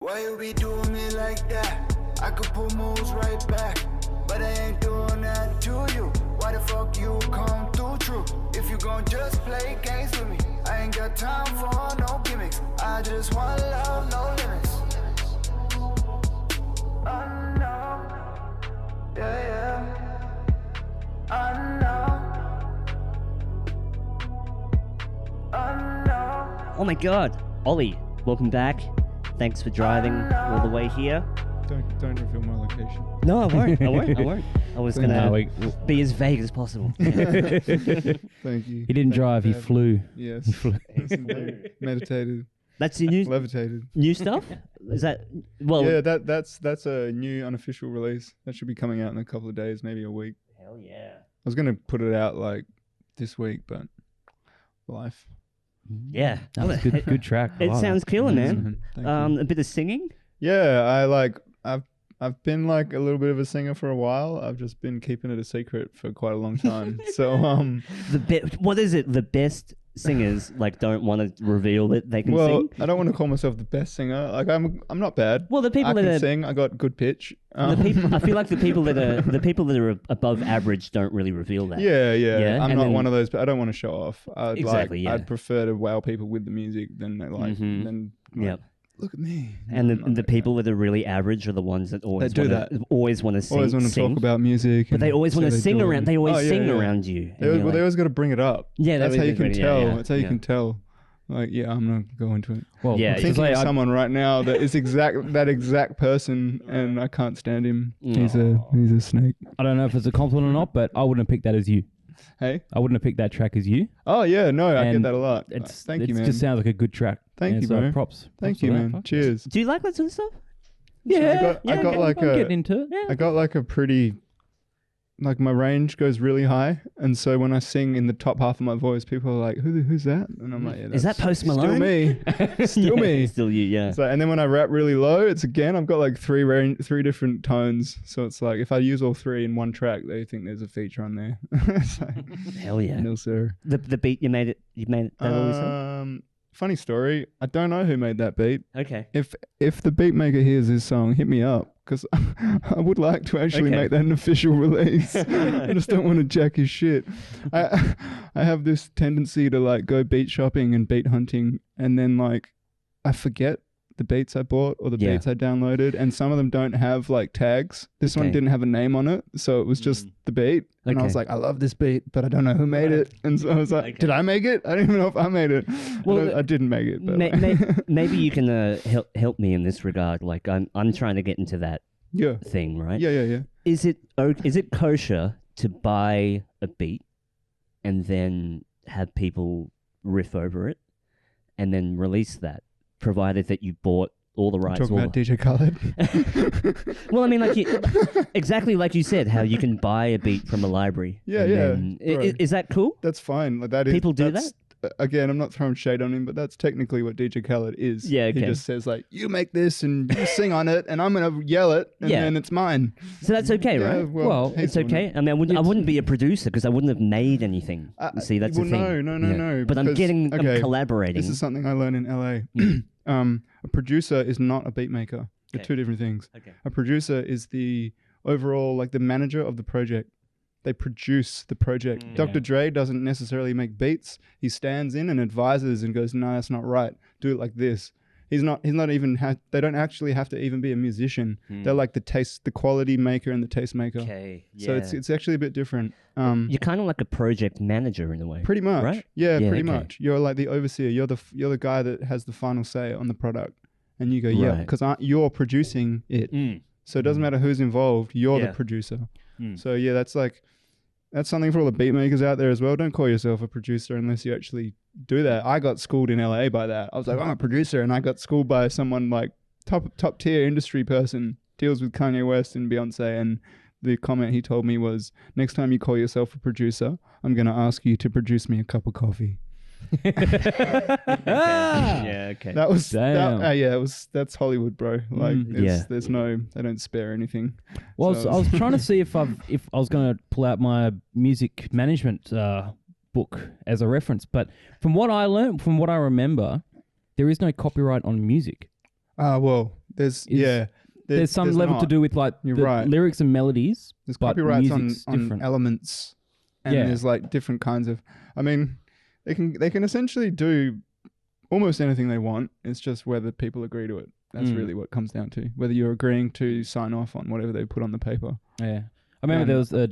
Why you be doing me like that? I could pull moves right back, but I ain't doing that to you. Why the fuck you come through true? If you gon' just play games with me, I ain't got time for no gimmicks. I just want love, no limits. I know, yeah, yeah. I know. Oh my god, Ollie, welcome back. Thanks for driving all the way here. Don't reveal my location. No, I won't. I was going to be as vague as possible. Thank you. He didn't drive, he flew. Yes. He flew. Meditated. That's your Levitated. new stuff? Is that... Well, Yeah, that's a new unofficial release. That should be coming out in a couple of days, maybe a week. hell yeah. I was going to put it out like this week, but life. Yeah. That was a good track. I It love sounds killer, man. Thank you. A bit of singing? Yeah, I've been like a little bit of a singer for a while. I've just been keeping it a secret for quite a long time. So What is it? The best singers don't want to reveal that they can sing? I don't want to call myself the best singer. Like I'm not bad. Well, the people I that can are sing. I got good pitch. I feel like the people that are above average don't really reveal that. Yeah. Yeah, I'm and not then- one of those. I don't want to show off. Exactly, yeah. I'd prefer to wow people with the music than Yep. look at me. And I'm not the that people that are really average are the ones that always do always want to sing. always want to talk about music. But they always want to sing around. They always sing around. around you. They always got to bring it up. Yeah, that's how you can tell. Yeah, That's how you can tell. Like, yeah, I'm not going to it. Well, Yeah, I'm thinking of someone right now that is that exact person, and I can't stand him. He's a snake. I don't know if it's a compliment or not, but I wouldn't have picked that as you. Hey? I wouldn't have picked that track as you. Oh yeah, no, I get And that a lot. Thank you, man. It just sounds like a good track. Thank you, so bro. Props. Thank for you, that. man. Fuck. Cheers. Do you like that sort of stuff? Yeah, I got I'm getting into it. I got like a pretty, like my range goes really high, and so when I sing in the top half of my voice, people are like, "Who's that?" And I'm like, "Yeah, Is that that's Post Malone? Still me, still me." Still you, yeah. So, and then when I rap really low, I've got like three different tones. So it's like if I use all three in one track, they think there's a feature on there. So, Hell yeah. no sir. The beat you made that all yourself? Funny story. I don't know who made that beat. Okay. If the beat maker hears this song, hit me up, because I would like to actually Okay. make that an official release. I just don't want to jack his shit. I have this tendency to go beat shopping and beat hunting, and then I forget the beats I bought or the beats I downloaded, and some of them don't have tags. This one didn't have a name on it, so it was just the beat. And I was like, I love this beat, but I don't know who made it. And so I was like, did I make it? I don't even know if I made it. Well, I didn't make it. But maybe you can help me in this regard. I'm trying to get into that yeah. thing, right? Yeah. Is it kosher to buy a beat and then have people riff over it and then release that, provided that you bought all the rights? Talking about DJ Khaled. Well, I mean, exactly like you said, how you can buy a beat from a library. Yeah, and yeah, then- bro. Is that cool? That's fine. That is, People do that's- Again, I'm not throwing shade on him, but that's technically what DJ Khaled is. Yeah, He okay. just says you make this and you sing on it, and I'm gonna yell it, and Yeah. then it's mine. So that's okay, Yeah, right? Well, he's It's doing okay. it. I mean, I wouldn't be a producer because I wouldn't have made anything. See, that's well, the thing. No. But I'm because- I'm collaborating. This is something I learned in LA. A producer is not a beat maker. They're Okay. two different things. Okay. A producer is the overall, the manager of the project. They produce the project. Dr. Dre doesn't necessarily make beats. He stands in and advises and goes, "No, that's not right. Do it like this." He's not even. They don't actually have to even be a musician. They're like the quality maker and the taste maker. Okay. Yeah. So it's actually a bit different. You're kind of like a project manager in a way. Pretty much, right? Yeah, Yeah, pretty okay. much. You're like the overseer. You're the guy that has the final say on the product, and you go, yeah, Right. because you're producing it. Mm. So it doesn't matter who's involved. You're Yeah. the producer. Mm. So yeah, that's something for all the beat makers out there as well. Don't call yourself a producer unless you actually do that. I got schooled in LA by that. I was like, I'm a producer, and I got schooled by someone top tier industry person, deals with Kanye West and Beyonce, and the comment he told me was, next time you call yourself a producer, I'm going to ask you to produce me a cup of coffee. Yeah. Okay. That was Damn. that's Hollywood, bro. There's no, they don't spare anything. Well, So- I was trying to see if I was going to pull out my music management book as a reference, but from what I learned, from what I remember, there is no copyright on music. Well, There's There's some level not. to do with like You're the right. lyrics and melodies. There's but copyrights on music's different. elements, and Yeah. there's like different kinds of. I mean, they can essentially do almost anything they want. It's just whether people agree to it. That's really what it comes down to. Whether you're agreeing to sign off on whatever they put on the paper. Yeah, I remember there was a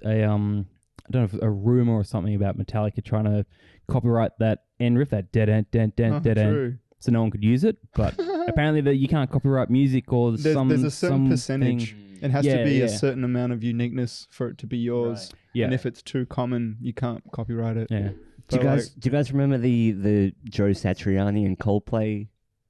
I don't know if a rumor or something about Metallica trying to copyright that end riff, that dead end, True. so no one could use it. But apparently that you can't copyright music or There's a certain percentage. thing. It has to be Yeah. a certain amount of uniqueness for it to be yours. Yeah, And if it's too common, you can't copyright it. yeah. Do But you guys remember the Joe Satriani and Coldplay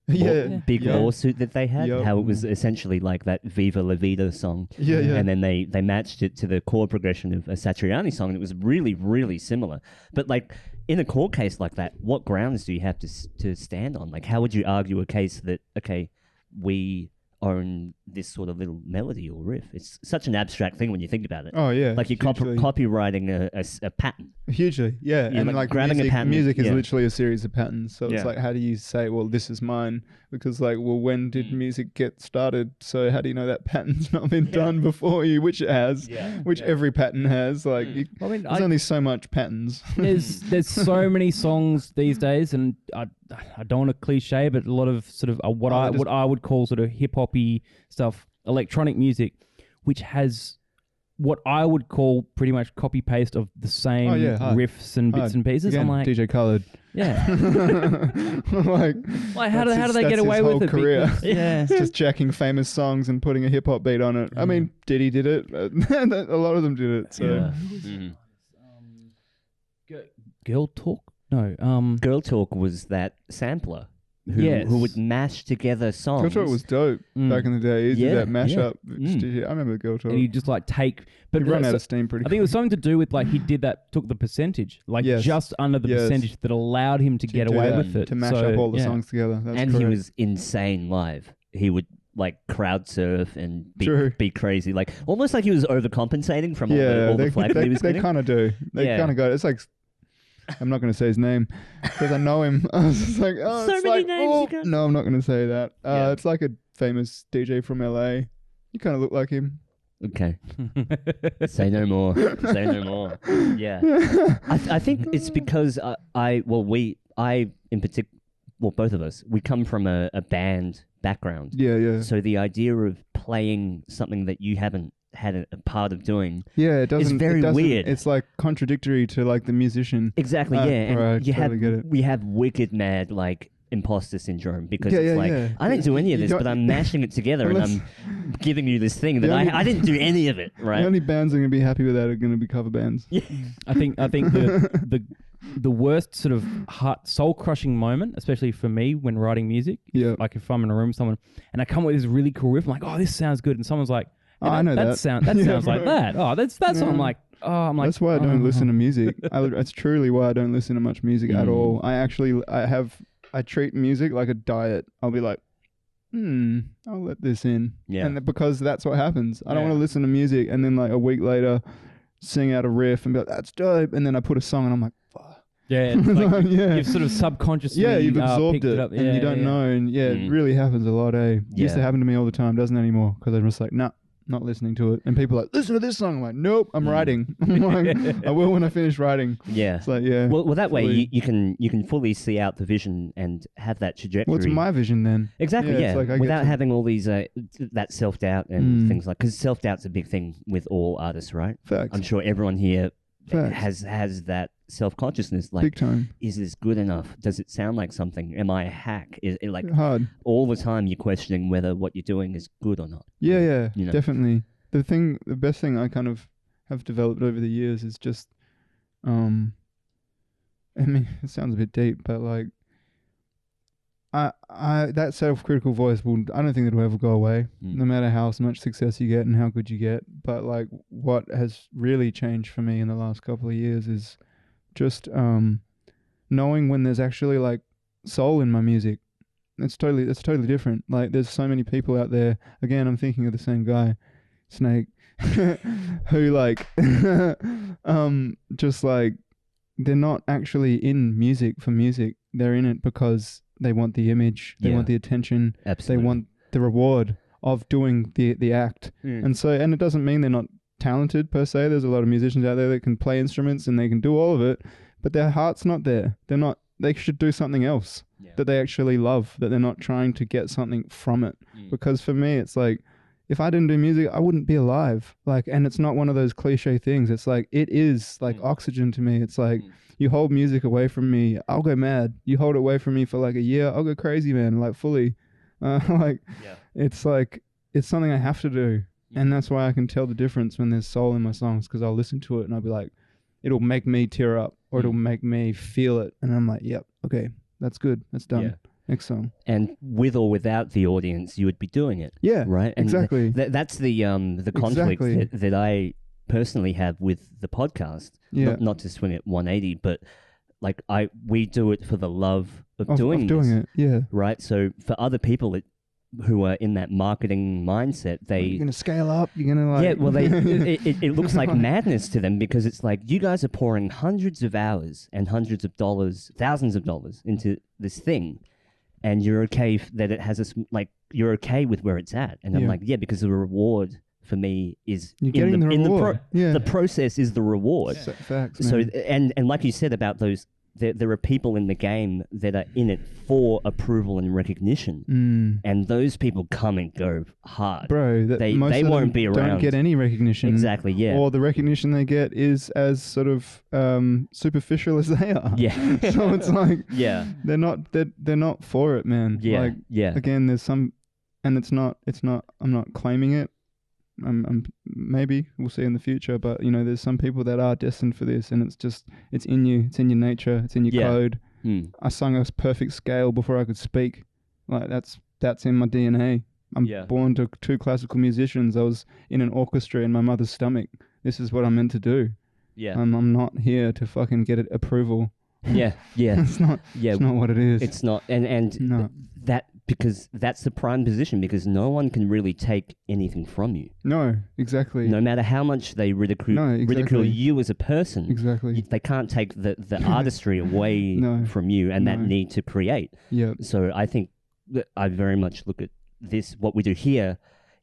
big Yeah. lawsuit that they had? Yep. How it was essentially like that Viva La Vida song. Yeah. And then they matched it to the chord progression of a Satriani song, and it was really, really similar. But like in a court case like that, what grounds do you have to stand on? Like, how would you argue a case that, okay, we own this sort of little melody or riff? It's such an abstract thing when you think about it. Oh yeah. Like you're hugely. copywriting a pattern. Hugely, yeah. Yeah, And like like grabbing a music, pattern, music is yeah. literally a series of patterns. So Yeah. it's like, how do you say, well, this is mine? Because like, well, when did music get started? So how do you know that pattern's not been done before you? Which it has, which every pattern has. Like, I mean, there's only so much patterns. there's so many songs these days, and I don't want to cliche, but a lot of sort of what I would call sort of hip hoppy stuff, electronic music, which has what I would call pretty much copy paste of the same hard. riffs and bits and pieces. Again, I'm like, DJ Khaled. yeah, like how do that's they get his away whole with it? career. Because- yeah, Just jacking famous songs and putting a hip hop beat on it. I mean, Diddy did it. A lot of them did it. So Girl Talk. No, Girl Talk was that sampler who would mash together songs. Girl Talk was dope back in the day. He did that mashup. Mm. I remember Girl Talk. and you just like take, but He ran out so- of steam pretty I think it was something to do with like he did that, took the percentage, like Yes. just under the Yes. percentage that allowed him to get do away that, with it. to mash So, up all the yeah. songs together. That's And correct. he was insane live. He would like crowd surf and True. be crazy, like almost like he was overcompensating from all they the flack that he was getting. kind of do. They Yeah. kind of got. It's like, I'm not going to say his name because I know him. I was just like, oh, So it's many like, names oh, you got. no, I'm not going to say that. Yeah. It's like a famous DJ from LA. You kind of look like him. Okay, say no more. Say no more. Yeah, I think it's because I in particular, well, both of us, we come from a band background. Yeah. So the idea of playing something that you haven't had a part of doing, Yeah, it doesn't. very it doesn't- weird. It's like contradictory to like the musician. exactly, yeah, and right, you totally get it. we have wicked mad like imposter syndrome because Yeah, it's yeah, like yeah. I didn't do any of You this, don't- but I'm mashing it together and Unless- I'm giving you this thing that The only- I didn't do any of it, right? The only bands that are going to be happy with that are going to be cover bands. I think the worst sort of soul crushing moment, especially for me when writing music, Yeah. like if I'm in a room with someone and I come up with this really cool riff, I'm like, oh, this sounds good, and someone's like, Oh, I know that. that sounds Yeah, like bro. that. Oh, that's what I'm like. Oh, I'm like. That's why I don't oh. listen to music. That's truly why I don't listen to much music at all. I treat music like a diet. I'll be like, I'll let this in. Yeah. And because that's what happens. I don't Yeah. want to listen to music and then like a week later sing out a riff and be like, that's dope. And then I put a song and I'm like, fuck. Yeah, it's like Yeah. you've sort of subconsciously You've absorbed picked it, up. and you don't know. And it really happens a lot, eh? Used to Yeah. happen to me all the time, doesn't anymore, because I'm just like, nah, not listening to it. And people are like, listen to this song. I'm like, nope, I'm writing. I'm like, I will when I finish writing. Yeah. It's like, yeah. Well, that way fully- you can fully see out the vision and have that trajectory. What's my vision then? Exactly, Yeah, yeah. it's like I get Without to- having all these that self doubt and things like, because self doubt's a big thing with all artists, right? Facts. I'm sure everyone here Facts. has that self consciousness. Like, Big time. is this good enough? Does it sound like something? Am I a hack? Is it like Hard. all the time you're questioning whether what you're doing is good or not? Yeah, You know? definitely. The best thing I kind of have developed over the years is just, I mean, it sounds a bit deep, but like, I that self-critical voice I don't think it'll ever go away, no matter how much success you get and how good you get. But like, what has really changed for me in the last couple of years is just knowing when there's actually like soul in my music. It's totally different. Like, there's so many people out there. Again, I'm thinking of the same guy, Snake, who like, just like, they're not actually in music for music. They're in it because they want the image. They Yeah. want the attention. Absolutely. They want the reward of doing the act. And so, and it doesn't mean they're not talented per se. There's a lot of musicians out there that can play instruments and they can do all of it, but their heart's not there. They should do something else that they actually love, that they're not trying to get something from it. Because for me, it's like, if I didn't do music, I wouldn't be alive. Like, and it's not one of those cliche things. It's like, it is like oxygen to me. It's like, you hold music away from me, I'll go mad. You hold it away from me for like a year, I'll go crazy, man. Like fully, it's like, it's something I have to do. And that's why I can tell the difference when there's soul in my songs, because I'll listen to it and I'll be like, it'll make me tear up, or it'll make me feel it. And I'm like, yep, okay, that's good. That's done. Yeah. Next song. And with or without the audience, you would be doing it. Yeah, right. And exactly. That's the conflict Exactly. that I personally have with the podcast. Yeah. Not to swing it 180, but like we do it for the love of doing it. Yeah. Right. So for other people who are in that marketing mindset, you're gonna scale up. You're gonna like. Yeah. Well, it looks like madness to them, because it's like, you guys are pouring hundreds of hours and hundreds of dollars, thousands of dollars into this thing. And you're okay that it has you're okay with where it's at. And I'm like, yeah, because the reward for me is you're getting the reward. The process is the reward. Yeah. Facts, So, man. and like you said about those, there are people in the game that are in it for approval and recognition. And those people come and go hard. Bro, they most of won't them be around. don't get any recognition. Exactly, yeah. Or the recognition they get is as sort of superficial as they are. Yeah. So it's like, yeah, they're not for it, man. Yeah, like, yeah. Again, there's some, and it's not. I'm not claiming it. I'm maybe we'll see in the future, but there's some people that are destined for this, and it's in you, it's in your nature, it's in your code. I sung a perfect scale before I could speak. Like that's in my DNA. I'm born to two classical musicians. I was in an orchestra in my mother's stomach. This is what I'm meant to do. Yeah. I'm not here to fucking get approval. Yeah, yeah. It's not what it is. It's not, and no. that, because that's the prime position, because no one can really take anything from you. No, exactly. No matter how much they ridicule you as a person. Exactly. They can't take the artistry away from you and that need to create. Yeah. So I think that I very much look at this, what we do here,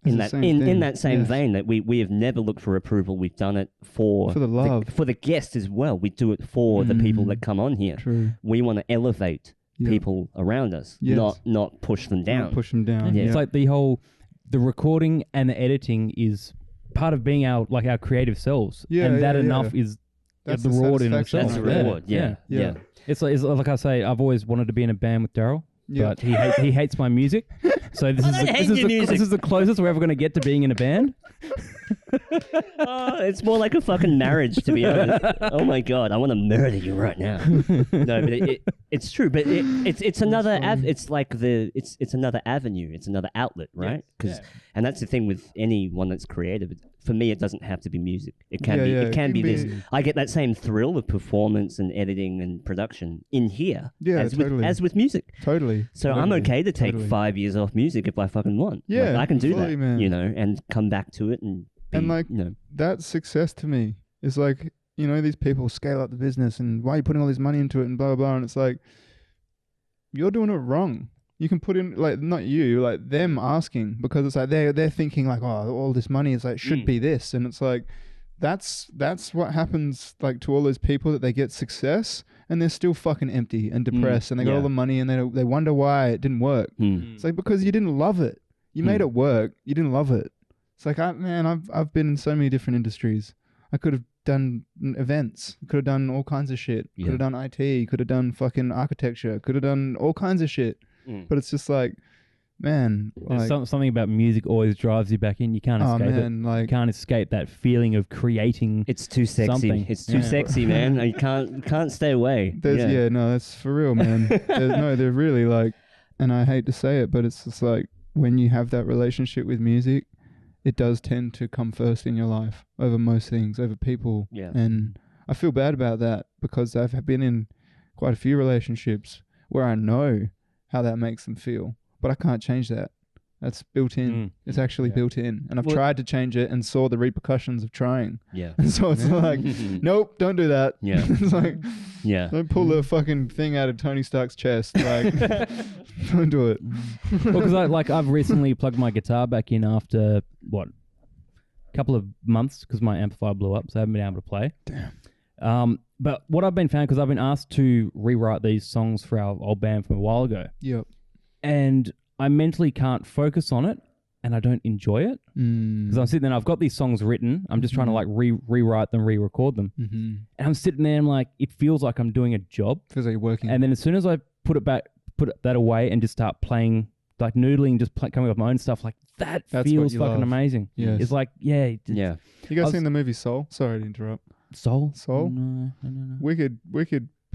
It's in the that same in thing. that same Yes. vein, that we have never looked for approval. We've done it for the love. for the guest as well. We do it for the people that come on here. True. We want to elevate people around us, Yes. not push them down. Not push them down. Yeah. It's like the recording and the editing is part of being our creative selves. Yeah, and that yeah, enough yeah. is That's the the reward in satisfaction. itself. That's the reward. Yeah. Yeah. It's like I say, I've always wanted to be in a band with Daryl, Yeah. but he hates my music. So this is the closest we're ever going to get to being in a band. It's more like a fucking marriage, to be honest. Oh my god, I want to murder you right now. No, but it's true. But it's another it's like it's another avenue. It's another outlet, right? And that's the thing with anyone that's creative. For me, it doesn't have to be music. It can be. It can be this. I get that same thrill of performance and editing and production in here. Yeah, as totally. as with music. Totally. So I'm okay to take 5 years off music if I fucking want. Yeah, Like, I can do fully, that, man. and come back to it and be, And, like, that's success to me. It's like, these people scale up the business and why are you putting all this money into it and blah, blah, blah. And it's like, you're doing it wrong. You can put in, like, not you, like them asking, because it's like they're thinking like, oh, all this money is like, should be this. And it's like, that's what happens, like, to all those people, that they get success and they're still fucking empty and depressed and they got all the money and they wonder why it didn't work. It's like, because you didn't love it. You made it work. You didn't love it. It's like, I've been in so many different industries. I could have done events. Could have done all kinds of shit. Could have done IT. Could have done fucking architecture. Could have done all kinds of shit. But it's just like, man, There's something about music always drives you back in. You can't escape it. Like, You can't escape that feeling of creating. It's too sexy. Something. It's too sexy, man. You can't stay away. that's for real, man. They're really like, and I hate to say it, but it's just like, when you have that relationship with music, it does tend to come first in your life over most things, over people. Yeah. And I feel bad about that, because I've been in quite a few relationships where I know how that makes them feel, but I can't change that. That's built in. It's actually Yeah. built in. And I've Well- tried to change it and saw the repercussions of trying. Yeah. And so it's like, nope, don't do that. Yeah. It's like, Yeah. don't pull the fucking thing out of Tony Stark's chest. Like, don't do it. Well, because I've recently plugged my guitar back in after a couple of months because my amplifier blew up, so I haven't been able to play. Damn. But what I've been found, because I've been asked to rewrite these songs for our old band from a while ago, Yep. and I mentally can't focus on it, and I don't enjoy it because I'm sitting there. And I've got these songs written. I'm just trying to like rewrite them, re-record them, Mm-hmm. and I'm sitting there. And I'm like, it feels like I'm doing a job. Feels like you're working. And then as soon as I put that away, and just start playing, like noodling, just coming up with my own stuff, like that That's feels what you fucking love. amazing. Yes. It's like, yeah, Yeah. You guys I was- seen the movie Soul? Sorry to interrupt. Soul. Soul? No. Wicked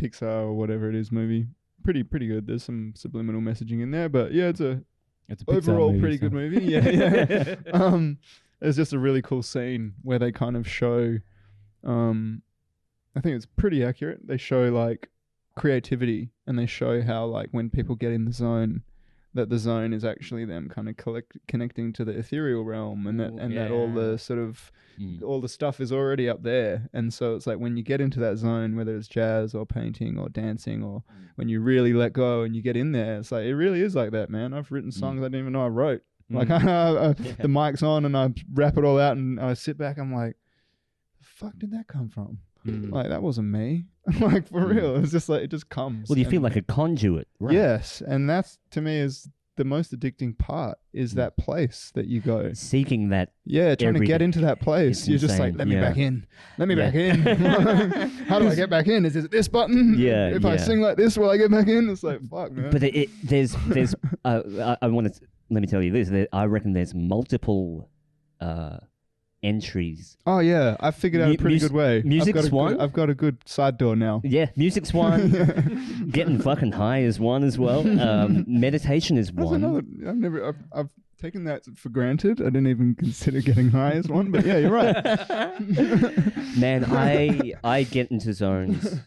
Pixar or whatever it is movie. Pretty good. There's some subliminal messaging in there, but yeah, it's a It's a Pixar overall movie, pretty so- good movie. Yeah. There's just a really cool scene where they kind of show, I think it's pretty accurate. They show like creativity, and they show how like when people get in the zone, that the zone is actually them kind of connecting to the ethereal realm, and that all the sort of all the stuff is already up there. And so it's like when you get into that zone, whether it's jazz or painting or dancing, or when you really let go and you get in there, it's like it really is like that, man. I've written songs I didn't even know I wrote. Like the mic's on and I rap it all out, and I sit back, I'm like, the fuck did that come from? Like that wasn't me. Like for real. It's just like it just comes. Well, you feel And- like a conduit, right? Yes, and that's to me is the most addicting part, is that place that you go. Seeking that. Yeah, trying to Every get day. into that place. It's You're just like, insane. let me Yeah. back in. Let me Yeah. back in. How do I get back in? Is it this button? Yeah, If I yeah. sing like this, will I get back in? It's like, fuck, man. But there's I want to let me tell you this. I reckon there's multiple entries. Oh yeah, I figured out a pretty good way. music's one. I've got a good side door now. Yeah, music's one. Getting fucking high is one as well. Meditation is That's one. another. I've taken that for granted. I didn't even consider getting high as one. But yeah, you're right. Man, I get into zones.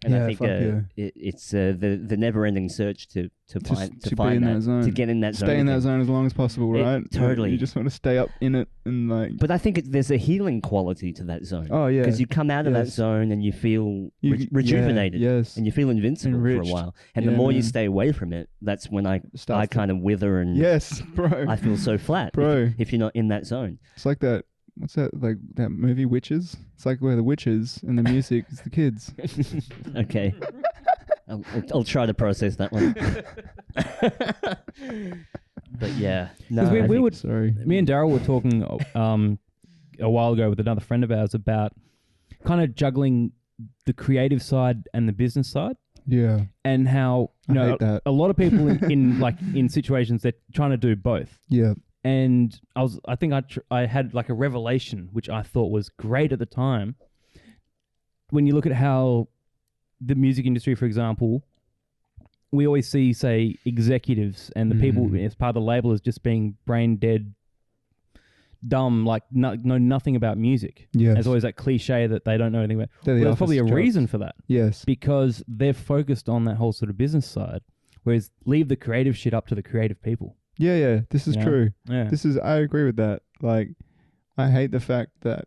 And Yeah, I think fuck yeah. it's the never-ending search to find to be find in that, that zone. to get in that zone. Stay in that again. zone as long as possible, It- right? totally. You just want to stay up in it and like. But I think there's a healing quality to that zone. Oh yeah. Because you come out of that Yes. zone and you feel You- rejuvenated. yeah, yes. And you feel invincible Enriched. for a while. And the Yeah, more you man. stay away from it, that's when I Starts to- kind of wither and Yes, bro. I feel so flat Bro. if you're not in that zone. It's like that. What's that? Like that movie Witches? It's like where the witches and the music is the kids. Okay. I'll try to process that one. But yeah. No, 'Cause we I think- would- Sorry. Me and Daryl were talking a while ago with another friend of ours about kind of juggling the creative side and the business side, Yeah. and how you I know hate that. a lot of people in situations they're trying to do both. Yeah. And I think I had like a revelation which I thought was great at the time. When you look at how the music industry, for example, we always see, say, executives and the people as part of the label as just being brain dead, dumb, like know nothing about music. Yes. There's always that cliche that they don't know anything about. They're the Well, there's probably a office jobs. reason for that, Yes. because they're focused on that whole sort of business side, whereas leave the creative shit up to the creative people. Yeah. This is Yeah. true. Yeah. I agree with that. Like, I hate the fact that,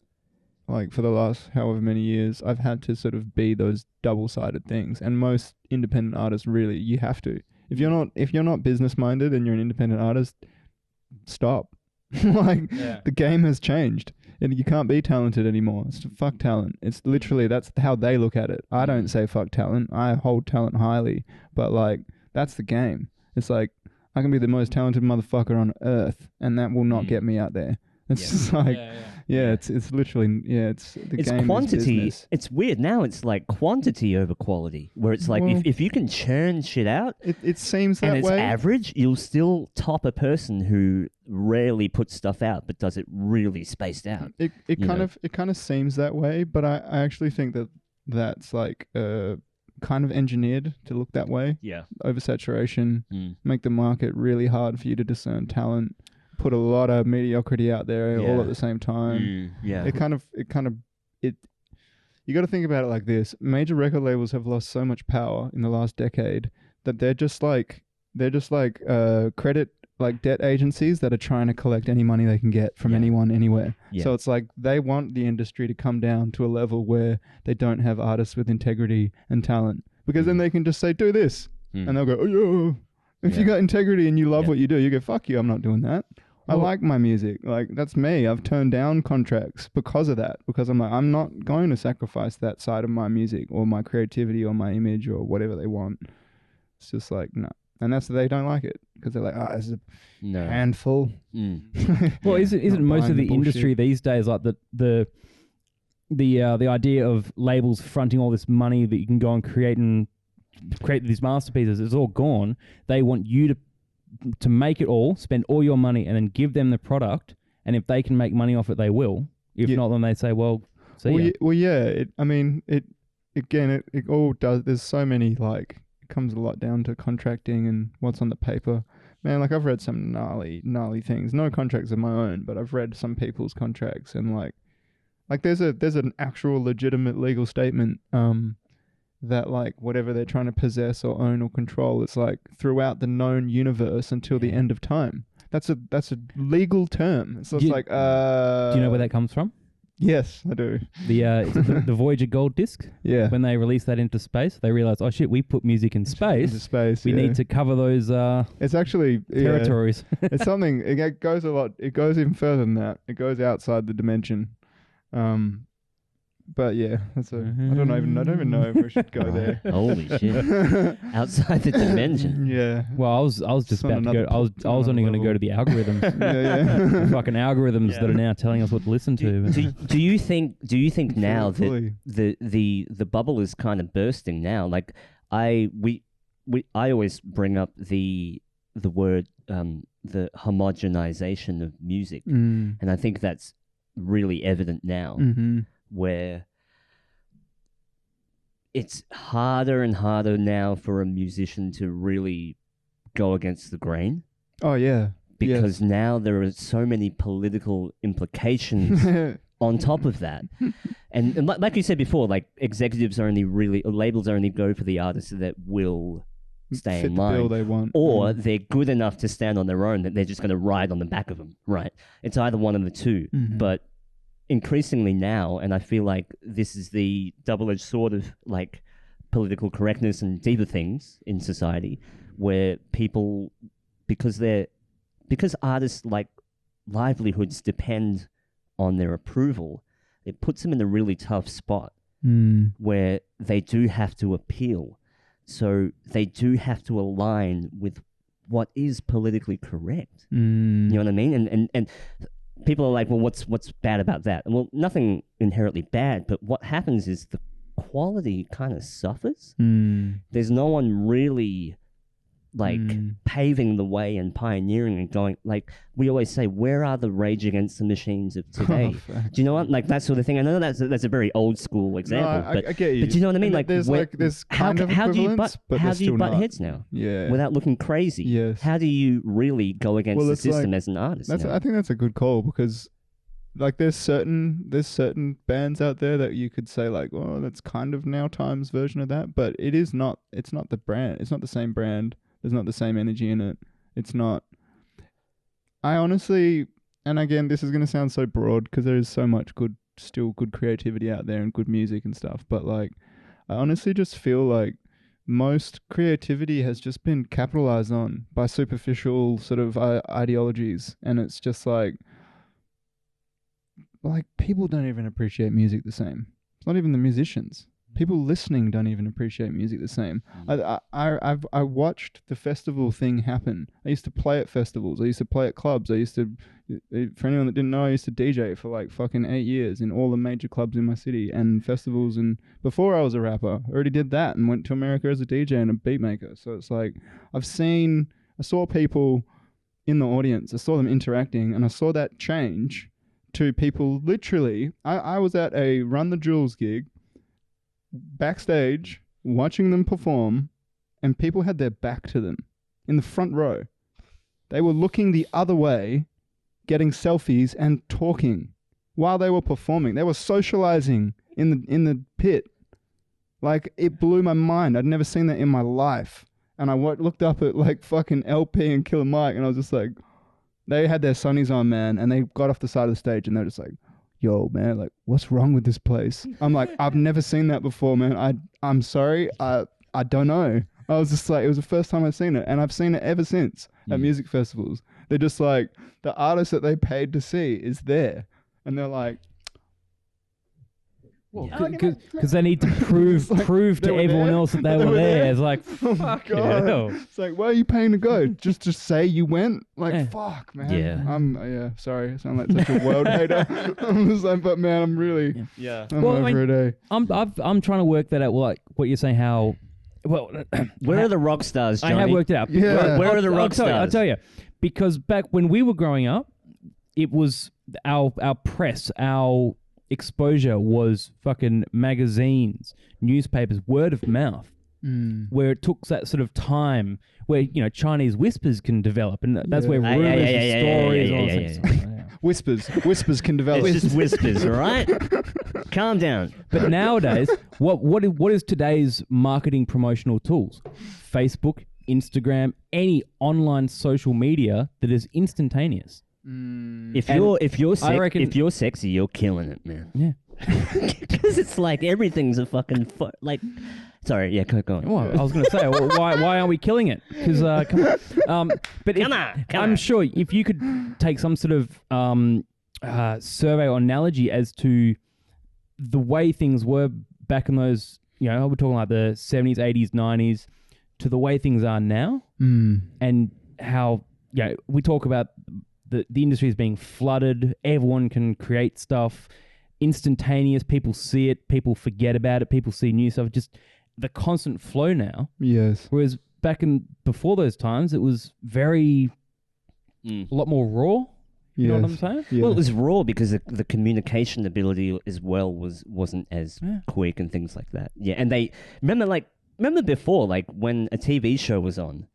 like, for the last however many years, I've had to sort of be those double-sided things. And most independent artists, really, you have to. If you're not business-minded and you're an independent artist, stop. Like, Yeah. the game has changed. And you can't be talented anymore. It's fuck talent. It's literally, that's how they look at it. I don't say fuck talent. I hold talent highly. But, like, that's the game. It's like, I can be the most talented motherfucker on earth, and that will not get me out there. It's just like, it's literally, it's the It's game is quantity. business. It's weird now. It's like quantity over quality, where it's like Well- if you can churn shit out It seems and that it's way. average, you'll still top a person who rarely puts stuff out but does it really spaced out. It you kind know. of seems that way, but I actually think that's like kind of engineered to look that way. Yeah. Oversaturation, Mm. make the market really hard for you to discern talent, put a lot of mediocrity out there all Yeah. at the same time. Yeah. You got to think about it like this. Major record labels have lost so much power in the last decade that they're just like they're just like credit like debt agencies that are trying to collect any money they can get from anyone anywhere. Yeah. So it's like they want the industry to come down to a level where they don't have artists with integrity and talent, because then they can just say do this and they'll go, oh yeah. If you got integrity and you love what you do, you go, fuck you, I'm not doing that. I like my music. Like, that's me. I've turned down contracts because of that, because I'm like, I'm not going to sacrifice that side of my music or my creativity or my image or whatever they want. It's just like, no. And that's, they don't like it because they're like, this is a handful. Well, isn't most of the industry these days like the idea of labels fronting all this money that you can go and create these masterpieces is all gone. They want you to make it all, spend all your money, and then give them the product. And if they can make money off it, they will. If not, then they say, well, see ya. It all does. There's so many, like, it comes a lot down to contracting and what's on the paper. Man, like, I've read some gnarly things. No contracts of my own, but I've read some people's contracts, and like there's an actual legitimate legal statement that, like, whatever they're trying to possess or own or control, it's like throughout the known universe until the end of time. That's a legal term. So it's like, do you know where that comes from? Yes, I do. The Voyager gold disc. Yeah. When they released that into space, they realized, oh shit, we put music in space. We need to cover those. It's actually territories. It's something. It goes a lot. It goes even further than that. It goes outside the dimension. But yeah, that's I don't even know if we should go there. Holy shit! Outside the dimension. Yeah. Well, I was just about to go. I was only going to go to the algorithms. The fucking algorithms that are now telling us what to listen to. Do you think now that the bubble is kind of bursting now? Like I always bring up the word the homogenization of music, and I think that's really evident now. Where it's harder and harder now for a musician to really go against the grain. Oh, yeah. Because now there are so many political implications on top of that. And like you said before, like labels only go for the artists that will stay in line. The bill they want. Or they're good enough to stand on their own that they're just going to ride on the back of them, right? It's either one of the two. But increasingly now, and I feel like this is the double-edged sword of like political correctness and deeper things in society, where people, because artists like livelihoods depend on their approval, it puts them in a really tough spot where they do have to appeal. So they do have to align with what is politically correct. You know what I mean? And people are like, well, what's bad about that? Well, nothing inherently bad, but what happens is the quality kind of suffers. There's no one really like paving the way and pioneering and going, like we always say, where are the Rage Against the Machines of today? Do you know what? Like that sort of thing. I know that's a very old school example, but I get you. But you know what I mean? And there's how do you butt not heads now? Yeah. Without looking crazy. Yes. How do you really go against the system as an artist? I think that's a good call, because like there's certain bands out there that you could say like, oh, that's kind of Now Time's version of that, but it's not the brand. It's not the same brand. There's not the same energy in it. It's not. I honestly, and again, this is going to sound so broad because there is so much good creativity out there and good music and stuff. But like, I honestly just feel like most creativity has just been capitalized on by superficial sort of ideologies. And it's just like people don't even appreciate music the same. It's not even the musicians. People listening don't even appreciate music the same. I watched the festival thing happen. I used to play at festivals. I used to play at clubs. For anyone that didn't know, I used to DJ for like fucking 8 years in all the major clubs in my city and festivals. And before I was a rapper, I already did that and went to America as a DJ and a beat maker. So it's like, I saw people in the audience. I saw them interacting, and I saw that change to people literally. I was at a Run the Jewels gig, backstage, watching them perform, and people had their back to them in the front row. They were looking the other way, getting selfies and talking while they were performing. They were socializing in the pit. Like, it blew my mind. I'd never seen that in my life. and I looked up at like fucking LP and Killer Mike, and I was just like, they had their sunnies on, man, and they got off the side of the stage, and they're just like, yo, man, like, what's wrong with this place? I'm like, I've never seen that before, man. I'm sorry, I don't know. I was just like, it was the first time I've seen it, and I've seen it ever since at music festivals. They're just like, the artist that they paid to see is there, and they're like, because they need to prove to everyone there? else that they were there. It's like, oh my fuck God. hell. It's like, why are you paying to go? Just to say you went? Like, Yeah. fuck, man. Yeah. Sorry, I sound like such a world hater. I'm just like, but man, I'm really, Yeah. I'm Well, I over mean, it, eh? I'm trying to work that out. Like what you're saying, how well. Where are the rock stars, Johnny? I have worked it out. Yeah. Where are the rock I'll stars? tell you, because back when we were growing up, it was our press, our exposure was fucking magazines, newspapers, word of mouth, where it took that sort of time where, you know, Chinese whispers can develop, and that's where rumors and stories and all that stuff. Whispers can develop. It's just whispers, all right? Calm down. But nowadays, what is today's marketing promotional tools? Facebook, Instagram, any online social media that is instantaneous. If you're sexy, you're killing it, man. Yeah. Because it's like everything's a fucking like. Sorry, yeah, go on. Well, I was going to say, well, why aren't we killing it? Because but I'm sure if you could take some sort of survey or analogy as to the way things were back in those, you know, we're talking like the 70s, 80s, 90s, to the way things are now, and how, you know, we talk about the industry is being flooded. Everyone can create stuff instantaneous. People see it. People forget about it. People see new stuff. Just the constant flow now. Yes. Whereas before those times, it was a lot more raw. You know what I'm saying? Yeah. Well, it was raw because the communication ability as well wasn't as quick and things like that. Yeah, and they remember before, like when a TV show was on,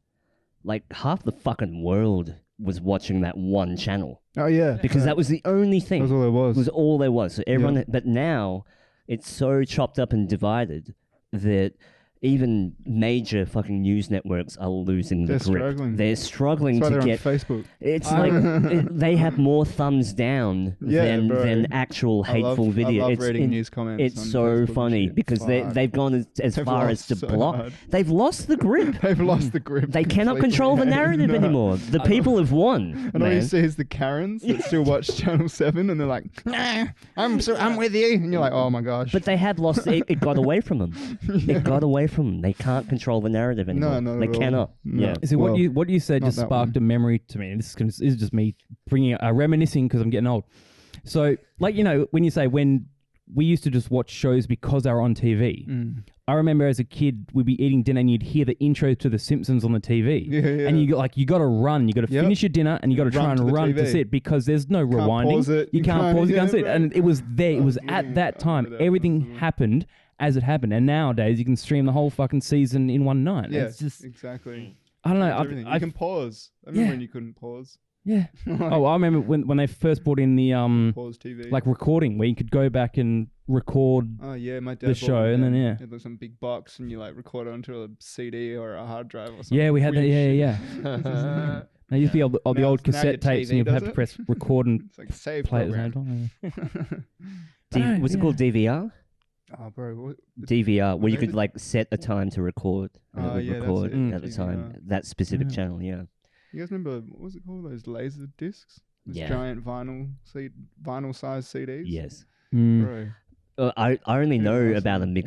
like half the fucking world was watching that one channel. Oh yeah. Because that was the only thing. That's all there was. It was all there was. So everyone, but now it's so chopped up and divided that even major fucking news networks are losing the grip. Struggling. They're struggling That's why to they're get. on Facebook. It's like they have more thumbs down than actual hateful video. I love reading news comments. It's on so Facebook and funny shit. because they've gone as far as to block. Hard. They've lost the grip. They've lost the grip. They cannot completely. control the narrative No. anymore. The people have won. And all you man. see is the Karens that still watch Channel 7 and they're like, nah, I'm with you. And you're like, oh my gosh. But they have lost. It got away from them. It got away from them. They can't control the narrative anymore. No, they at all. cannot. No. Yeah. See, Well, what you said not just that sparked a memory to me. And this is just me bringing reminiscing because I'm getting old. So, like, you know, when you say when we used to just watch shows because they were on TV. I remember as a kid, we'd be eating dinner and you'd hear the intro to The Simpsons on the TV. Yeah. And you got to run. You got to finish your dinner and you got to try Run to and the run to TV. see it because there's no rewinding. pause it. You can't pause. You can't see it. Right. And it was there. It was really at that time. remember that. Everything happened as it happened. And nowadays, you can stream the whole fucking season in one night. Yeah, It's just, exactly. I don't know. Everything. You can pause. I remember when you couldn't pause. Yeah. Oh, I remember when they first brought in the Pause TV. like recording where you could go back and record. Oh yeah, my dad the bought show, one and then, then. yeah. It was some big box, and you like record it onto a CD or a hard drive or something. Yeah, we had that. weird Yeah, shit. yeah. They used to be all the Now old your cassette tapes, and TV you'd have does to it. press record and It's like a save play it at the program. same time. Was it called DVR? Oh, bro. What? DVR, where you Maybe- could like set a time to record, and Oh, it would yeah, that's record it. at the time. DVR. That specific Yeah. channel, yeah. You guys remember what was it called? Those laser discs? Those Yeah. giant vinyl size CDs. Yes. Bro. I only Who know knows, about man? them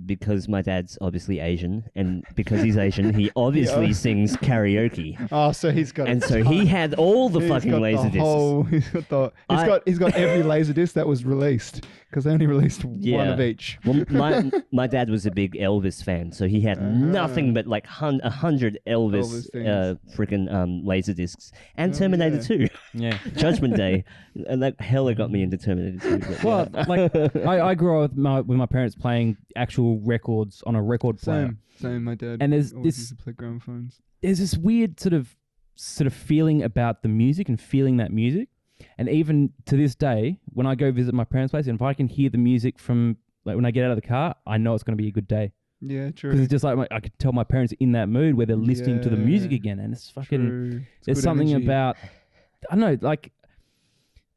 because my dad's obviously Asian, and because he's Asian, he obviously sings karaoke, Oh, so he's got. and a so ton. he had all the He's fucking got laser discs. He's got every laser disc that was released because they only released one Yeah. of each. Well, my dad was a big Elvis fan, so he had nothing but like 100 Elvis Elvis things. freaking laser discs and Oh, Terminator yeah. 2, Yeah. Judgment Day, and that hella got me into Terminator 2. but Well, yeah. like I grew up with my parents playing actual records on a record player. Same. My dad. And there's always this- used to play gramophones. There's this weird sort of feeling about the music and feeling that music. And even to this day, when I go visit my parents' place, and if I can hear the music from like when I get out of the car, I know it's going to be a good day. Yeah, Because true. it's just like I could tell my parents in that mood where they're listening to the music Yeah, again, and it's fucking. True. It's There's good something energy. about I don't know, like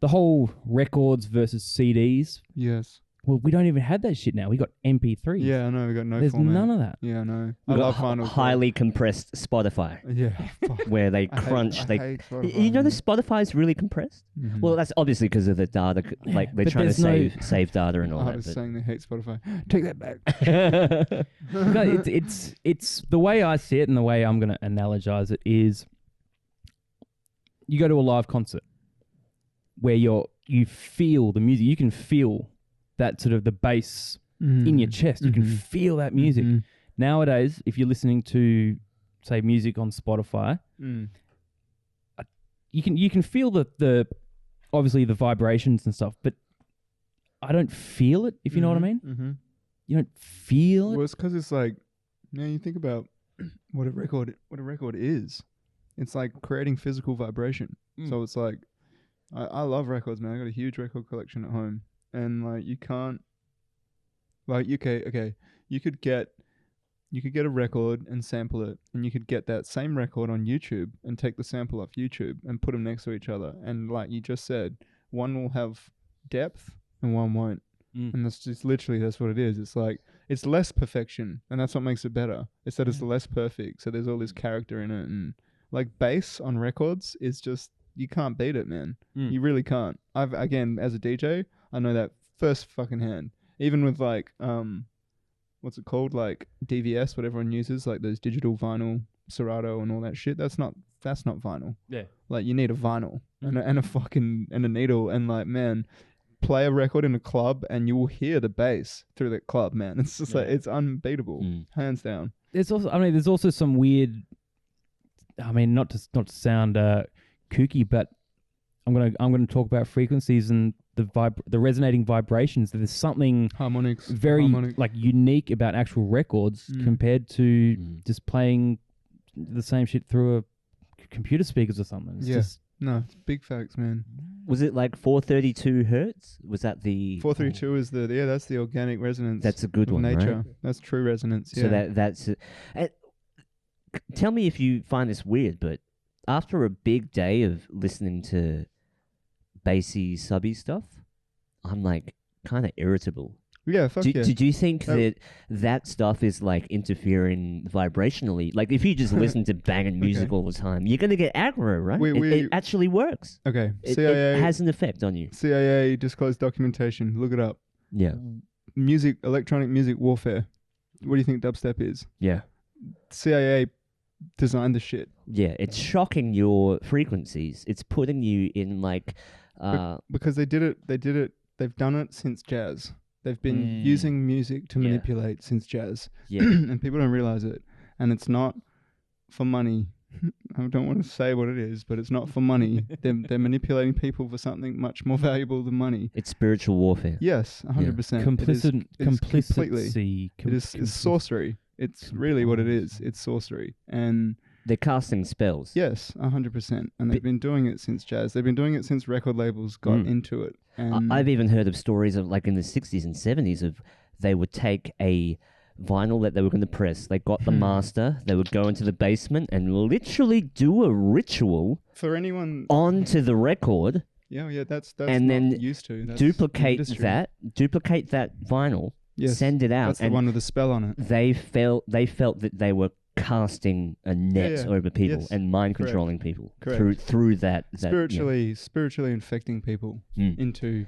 the whole records versus CDs. Yes. Well, we don't even have that shit now. We got MP3s. Yeah, I know. We got no There's format. none of that. Yeah, I know. We I got love vinyl. highly compressed Spotify, Yeah. Fuck. where they I hate- crunch. I they hate you Spotify, know the man. Spotify is really compressed. Mhm. Well, that's obviously because of the data. Like they're but trying to there's no- save data and all I was that. saying they hate Spotify. Take that back. No, it's the way I see it, and the way I'm going to analogize it is, you go to a live concert where you feel the music. You can feel that sort of the bass in your chest. You can feel that music. Mhm. Nowadays, if you're listening to, say, music on Spotify, you can feel the obviously the vibrations and stuff, but I don't feel it. If you know what I mean, Mm-hmm. you don't feel it. Well, it's because it's like, you think about what a record is. It's like creating physical vibration. So it's like, I love records, man. I got a huge record collection at home, and like you can't, like okay, you could get a record and sample it, and you could get that same record on YouTube and take the sample off YouTube and put them next to each other, and like you just said, one will have depth and one won't. And that's just literally, that's what it is. It's like, it's less perfection, and that's what makes it better. It's that it's less perfect, so there's all this character in it, and like bass on records is just, you can't beat it, man. You really can't. Again, as a DJ, I know that first fucking hand. Even with like what's it called, like DVS, what everyone uses, like those digital vinyl, Serato and all that shit. That's not vinyl. Yeah. Like you need a vinyl and a fucking and a needle, and like, man, play a record in a club and you will hear the bass through that club, man. It's just like, it's unbeatable, hands down. There's also some weird. I mean, not to sound kooky, but I'm gonna talk about frequencies and the resonating vibrations. There's something Harmonics, very like unique about actual records compared to just playing the same shit through a computer speakers or something. It's just, no, it's big facts, man. Was it like 432 hertz? Was that the 432 is that's the organic resonance. That's a good of one, nature. right? That's true resonance. So Yeah. that's. Tell me if you find this weird, but after a big day of listening to bassy, subby stuff, I'm like kind of irritable. Yeah, fuck yeah. Do you think that stuff is like interfering vibrationally? Like if you just listen to banging music all the time, you're gonna get aggro, right? It actually works. Okay, It CIA has an effect on you. CIA disclosed documentation. Look it up. Yeah, Electronic music warfare. What do you think dubstep is? yeah, CIA designed the shit. yeah. It's shocking your frequencies. It's putting you in like. Because they did it. They've done it since jazz. They've been using music to manipulate since jazz. Yeah. And people don't realize it. And it's not for money. I don't want to say what it is, but it's not for money. They're manipulating people for something much more valuable than money. It's spiritual warfare. Yes, 100%. complicity. Completely. It's sorcery. It's really what it is. It's sorcery. And They're casting spells. yes, 100%. And they've been doing it since jazz. They've been doing it since record labels got into it. And I've even heard of stories of like in the 60s and 70s of they would take a vinyl that they were going to press. They got the master. They would go into the basement and literally do a ritual for anyone, onto the record, yeah, that's and not then used to. That's duplicate industry. that vinyl, Yes, send it out, That's the and one with the spell on it. they felt that they were casting a net Yeah, over people yes, and mind correct, controlling people correct. through that Spiritually infecting people into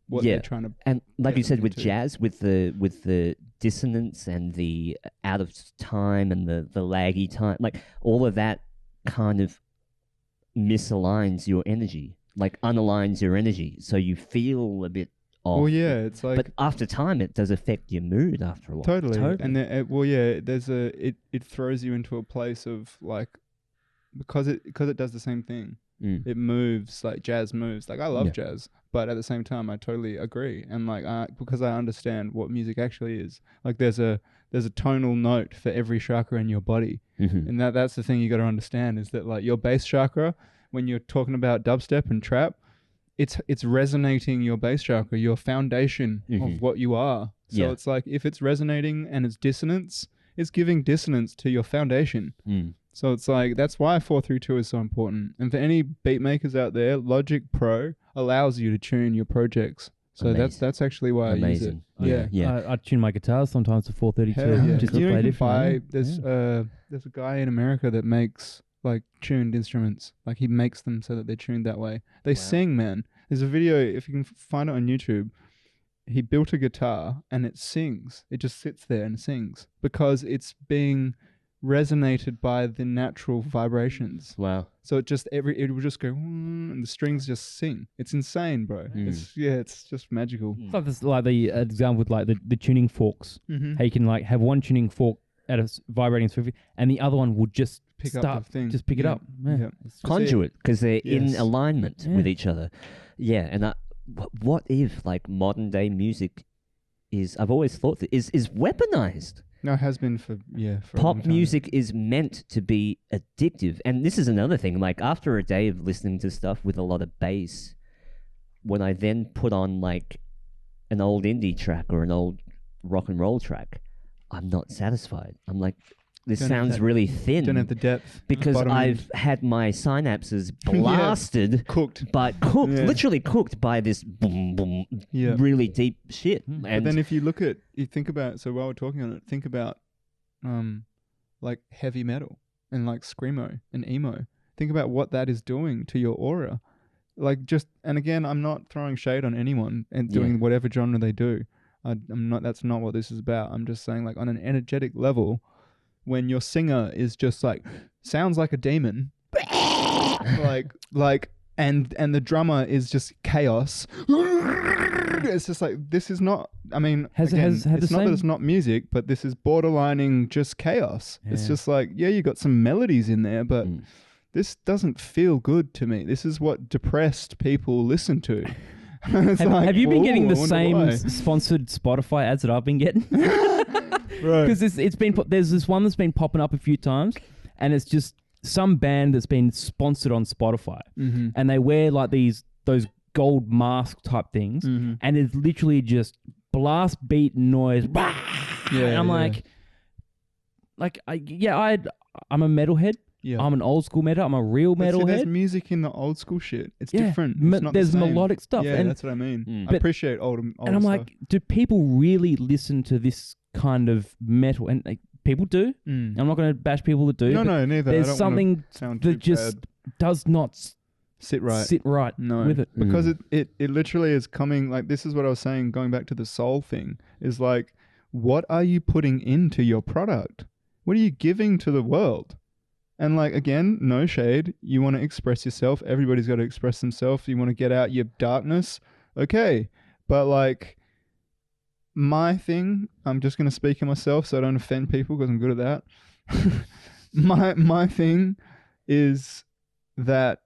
what Yeah. they're trying to. And like get you said them with into. jazz, with the dissonance and the out of time and the laggy time, like all of that kind of misaligns your energy, like unaligns your energy, so you feel a bit off. Well, yeah, it's like But after time, it does affect your mood after a while. totally. And it throws you into a place of like, because it does the same thing. It moves like jazz moves. Like I love jazz, but at the same time, I totally agree. And like, because I understand what music actually is. Like there's a tonal note for every chakra in your body, and that's the thing you got to understand is that like your bass chakra, when you're talking about dubstep and trap, it's resonating your bass chakra, your foundation of what you are. So it's like if it's resonating and it's dissonance, it's giving dissonance to your foundation. So it's like that's why 432 is so important. And for any beat makers out there, Logic Pro allows you to tune your projects. So that's actually why I use it. Yeah. I tune my guitars sometimes to 432. Hell yeah. Just to You play can differently. there's a guy in America that makes like tuned instruments. Like he makes them so that they're tuned that way. They sing, man. There's a video, if you can find it on YouTube. He built a guitar and it sings. It just sits there and sings because it's being resonated by the natural vibrations. Wow. So it will just go and the strings just sing. It's insane, bro. It's just magical. It's like this, like the example with like the tuning forks. Mm-hmm. How you can like have one tuning fork at a vibrating frequency, and the other one would just Pick start, up the thing. just pick it up. Yeah. Conduit, because they're in Yes. alignment with each other. Yeah, and what if like modern day music is? I've always thought that is weaponized. No, it has been for a long Pop time. music is meant to be addictive, and this is another thing. Like after a day of listening to stuff with a lot of bass, when I then put on like an old indie track or an old rock and roll track, I'm not satisfied. I'm like, this Don't have sounds that- really thin. Don't have the depth. because bottom I've had my synapses blasted, cooked. but cooked, Yeah. literally cooked by this boom, boom, Yeah. really deep shit. But And then if you think about, so while we're talking on it, think about like heavy metal and like screamo and emo. Think about what that is doing to your aura. Like and again, I'm not throwing shade on anyone and doing whatever genre they do. I'm not, that's not what this is about. I'm just saying like on an energetic level, when your singer is just like, sounds like a demon, and the drummer is just chaos. It's just like, this is not, I mean, Has again, the it's not that same- it's not music, but this is borderlining just chaos. It's Yeah. just like, yeah, you got some melodies in there, but this doesn't feel good to me. This is what depressed people listen to. It's like, Have you been "Whoa, getting the I wonder same why." sponsored Spotify ads that I've been getting? Right. Because there's this one that's been popping up a few times, and it's just some band that's been sponsored on Spotify, and they wear like those gold mask type things, and it's literally just blast beat noise. And I'm I'm a metalhead. Yeah. I'm an old school metal. I'm a real But see, there's metalhead. music in the old school shit. It's Yeah, different. It's not the there's same. melodic stuff, Yeah, and that's what I mean. I But- appreciate old and I'm stuff. like, do people really listen to this kind of metal? And like, people do. I'm not going to bash people that do. No, but no, neither. I There's don't wanna something sound too that just bad. does not sit right. sit right No, with it. because it literally is coming, like, this is what I was saying, going back to the soul thing, is like, what are you putting into your product? What are you giving to the world? And like, again, no shade. You want to express yourself. Everybody's got to express themselves. You want to get out your darkness. Okay. But like, my thing, I'm just going to speak of myself so I don't offend people because I'm good at that. my thing is that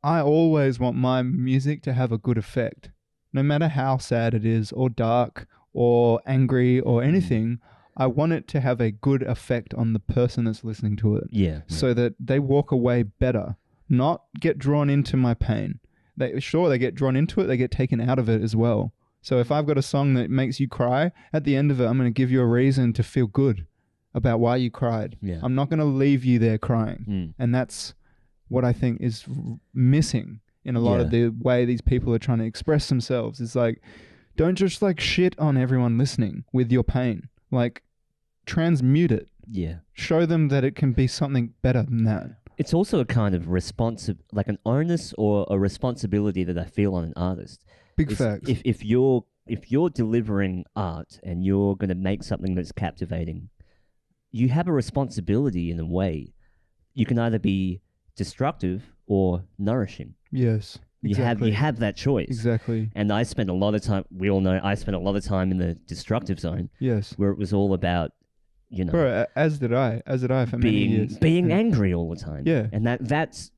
I always want my music to have a good effect. No matter how sad it is or dark or angry or anything, I want it to have a good effect on the person that's listening to it. Yeah. So that they walk away better, not get drawn into my pain. They get drawn into it, they get taken out of it as well. So if I've got a song that makes you cry, at the end of it, I'm going to give you a reason to feel good about why you cried. Yeah. I'm not going to leave you there crying. And that's what I think is missing in a lot of the way these people are trying to express themselves. Is like, don't just like shit on everyone listening with your pain. Like, transmute it. Yeah. Show them that it can be something better than that. It's also a kind of like an onus or a responsibility that I feel on an artist. Big It's- facts. If you're delivering art and you're going to make something that's captivating, you have a responsibility in a way. You can either be destructive or nourishing. Yes. You have that choice. Exactly. And I spent a lot of time. We all know I spent a lot of time in the destructive zone, Yes. where it was all about, you know, Bro, as did I for many years. being angry all the time. Yeah. And that's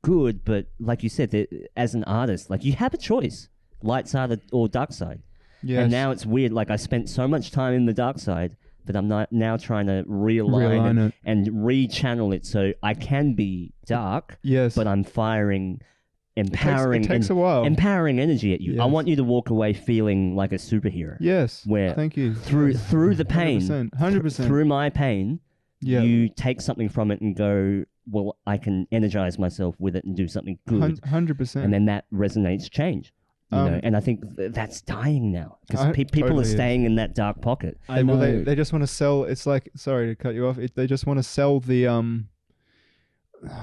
good, but like you said, as an artist, like you have a choice, light side or dark side. Yes. And now it's weird. Like I spent so much time in the dark side, but I'm not now trying to realign Realign it. and rechannel it so I can be dark, Yes. but I'm firing empowering It takes a while. empowering energy at you. I Yes. want you to walk away feeling like a superhero. Yes. Where Thank you. through the pain, 100%. through my pain, Yeah. you take something from it and go, well, I can energize myself with it and do something good. 100%. And then that resonates change. You know, and I think that's dying now because people totally are is. staying in that dark pocket. They just want to sell. It's like, sorry to cut you off. They just want to sell the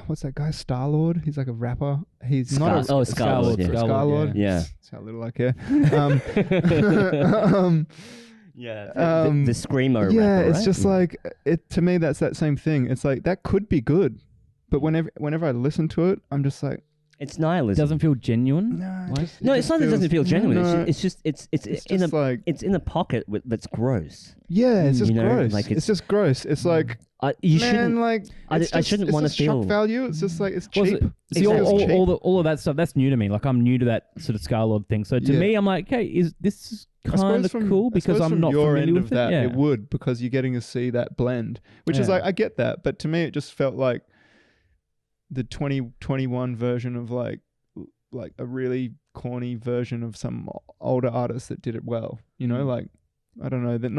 what's that guy? Star-Lord. He's like a rapper. He's not a Star-Lord. Yeah. Star-Lord. Yeah. That's how little I care. Yeah, the screamo yeah, rapper, it's right? just like it to me. That's that same thing. It's like that could be good, but whenever I listen to it, I'm just like, it's nihilism. Doesn't feel genuine. No, it's not that it doesn't feel genuine. No, It's in just a like, it's in a pocket that's gross. yeah, it's just you know, gross. like It's just gross. It's like, You man, shouldn't. like I it's shouldn't it's want to just shock feel. value. It's just like it's Well, cheap. See, Exactly. all of that stuff, that's new to me. Like, I'm new to that sort of Scarlord thing. So to Yeah. me, I'm like, hey, is this I suppose kind of from- cool I because suppose I'm from not your familiar end with of that. it? Yeah. It would, because you're getting to see that blend, which is Yeah. like, I get that, but to me, it just felt like the 2021 version of like a really corny version of some older artist that did it well. You know, like, I don't know, they're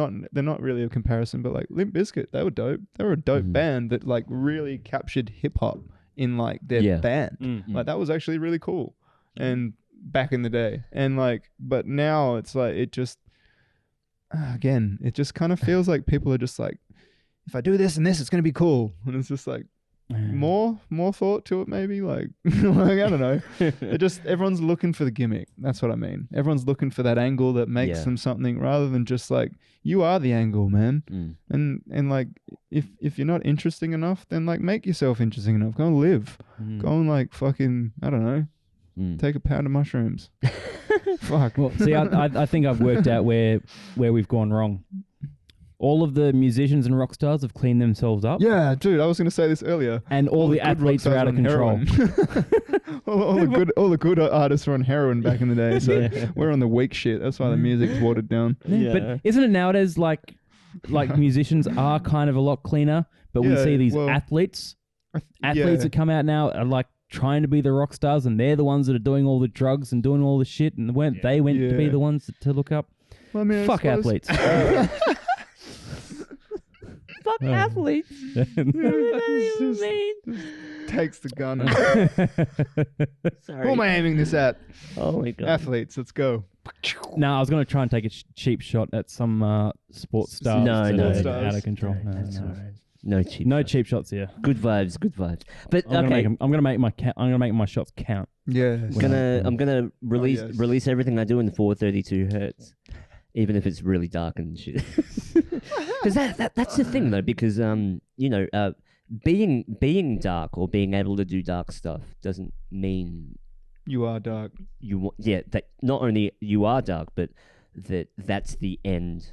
not really a comparison, but like Limp Bizkit, they were dope. They were a dope band that like really captured hip hop in like their band. Like that was actually really cool. And back in the day, and like, but now it's like, it just again, it just kind of feels like people are just like, if I do this and this, it's gonna be cool, and it's just like, more thought to it, maybe, like like, I don't know. It just, everyone's looking for the gimmick. That's what I mean. Everyone's looking for that angle that makes them something, rather than just like, you are the angle, man. And like, if you're not interesting enough, then like, make yourself interesting enough. Go and live. Go and like fucking, I don't know, take a pound of mushrooms. Fuck. Well, see, I think I've worked out where we've gone wrong. All of the musicians and rock stars have cleaned themselves up. Yeah, dude, I was going to say this earlier. And all the good athletes rock are out of stars control. all the good artists were on heroin back in the day, so we're on the weak shit. That's why the music's watered down. But isn't it nowadays like musicians are kind of a lot cleaner, but we see these athletes that come out now are like trying to be the rock stars, and they're the ones that are doing all the drugs and doing all the shit, and they went to be the ones to look up. Well, I mean, fuck athletes. Fuck athletes. Takes the gun. Sorry. Who am I aiming this at? Oh my god. Athletes, let's go. No, I was going to try and take a cheap shot at some sports stars. No, that no, are no. out of control. That's No. all right. No cheap. No shots. cheap shots here. Good vibes. But I'm okay. gonna make my shots count. Yeah. I'm gonna release yes. release everything I do in 432 hertz, even if it's really dark and shit. Because that's the thing though, because being dark or being able to do dark stuff doesn't mean You are dark. that not only you are dark, but that's the end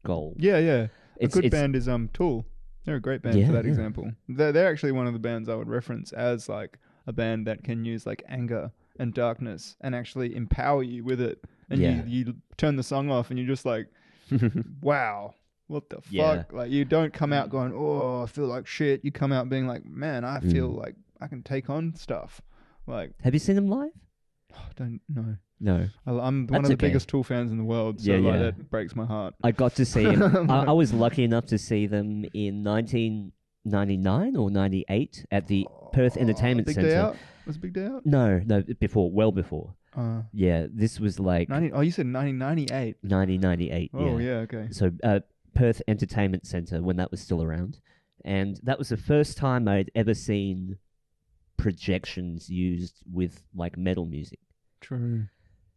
goal. Yeah, yeah. It's a good band is Tool. They're a great band Yeah, for that yeah. example. They're actually one of the bands I would reference as like a band that can use like anger and darkness and actually empower you with it. And you turn the song off and you're just like, wow, what the fuck? Yeah. Like, you don't come out going, oh, I feel like shit. You come out being like, man, I feel like I can take on stuff. Like, Have you seen them live? I don't know. No. I'm one That's of the okay. biggest Tool fans in the world, so like that breaks my heart. I got to see him. I was lucky enough to see them in 1999 or 98 at the Perth Entertainment Big Centre. Day Out? Was Big Day Out? No, well before. Yeah, this was like You said 1998. 1998. Oh, yeah. yeah, okay. So Perth Entertainment Centre, when that was still around. And that was the first time I'd ever seen projections used with like metal music. True.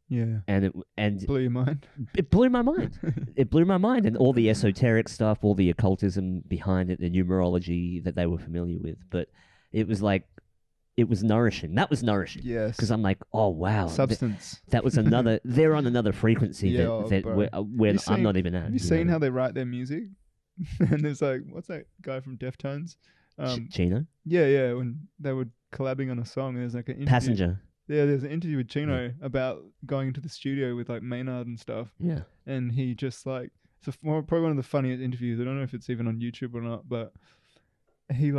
Yeah. And Blew your mind. it blew my mind. It blew my mind, and all the esoteric stuff, all the occultism behind it, the numerology that they were familiar with. But it was like, it was nourishing. That was nourishing. Yes. Because I'm like, oh wow, Substance. that was another. They're on another frequency Yeah, that bro. where You I'm seen- not even at. Have you seen how they write their music? And there's like, what's that guy from Deftones? Chino Yeah, when they were collabing on a song, there's like an interview. Passenger? Yeah, there's an interview with Chino about going into the studio with like Maynard and stuff. Yeah. And he just like, it's probably one of the funniest interviews. I don't know if it's even on YouTube or not, but he's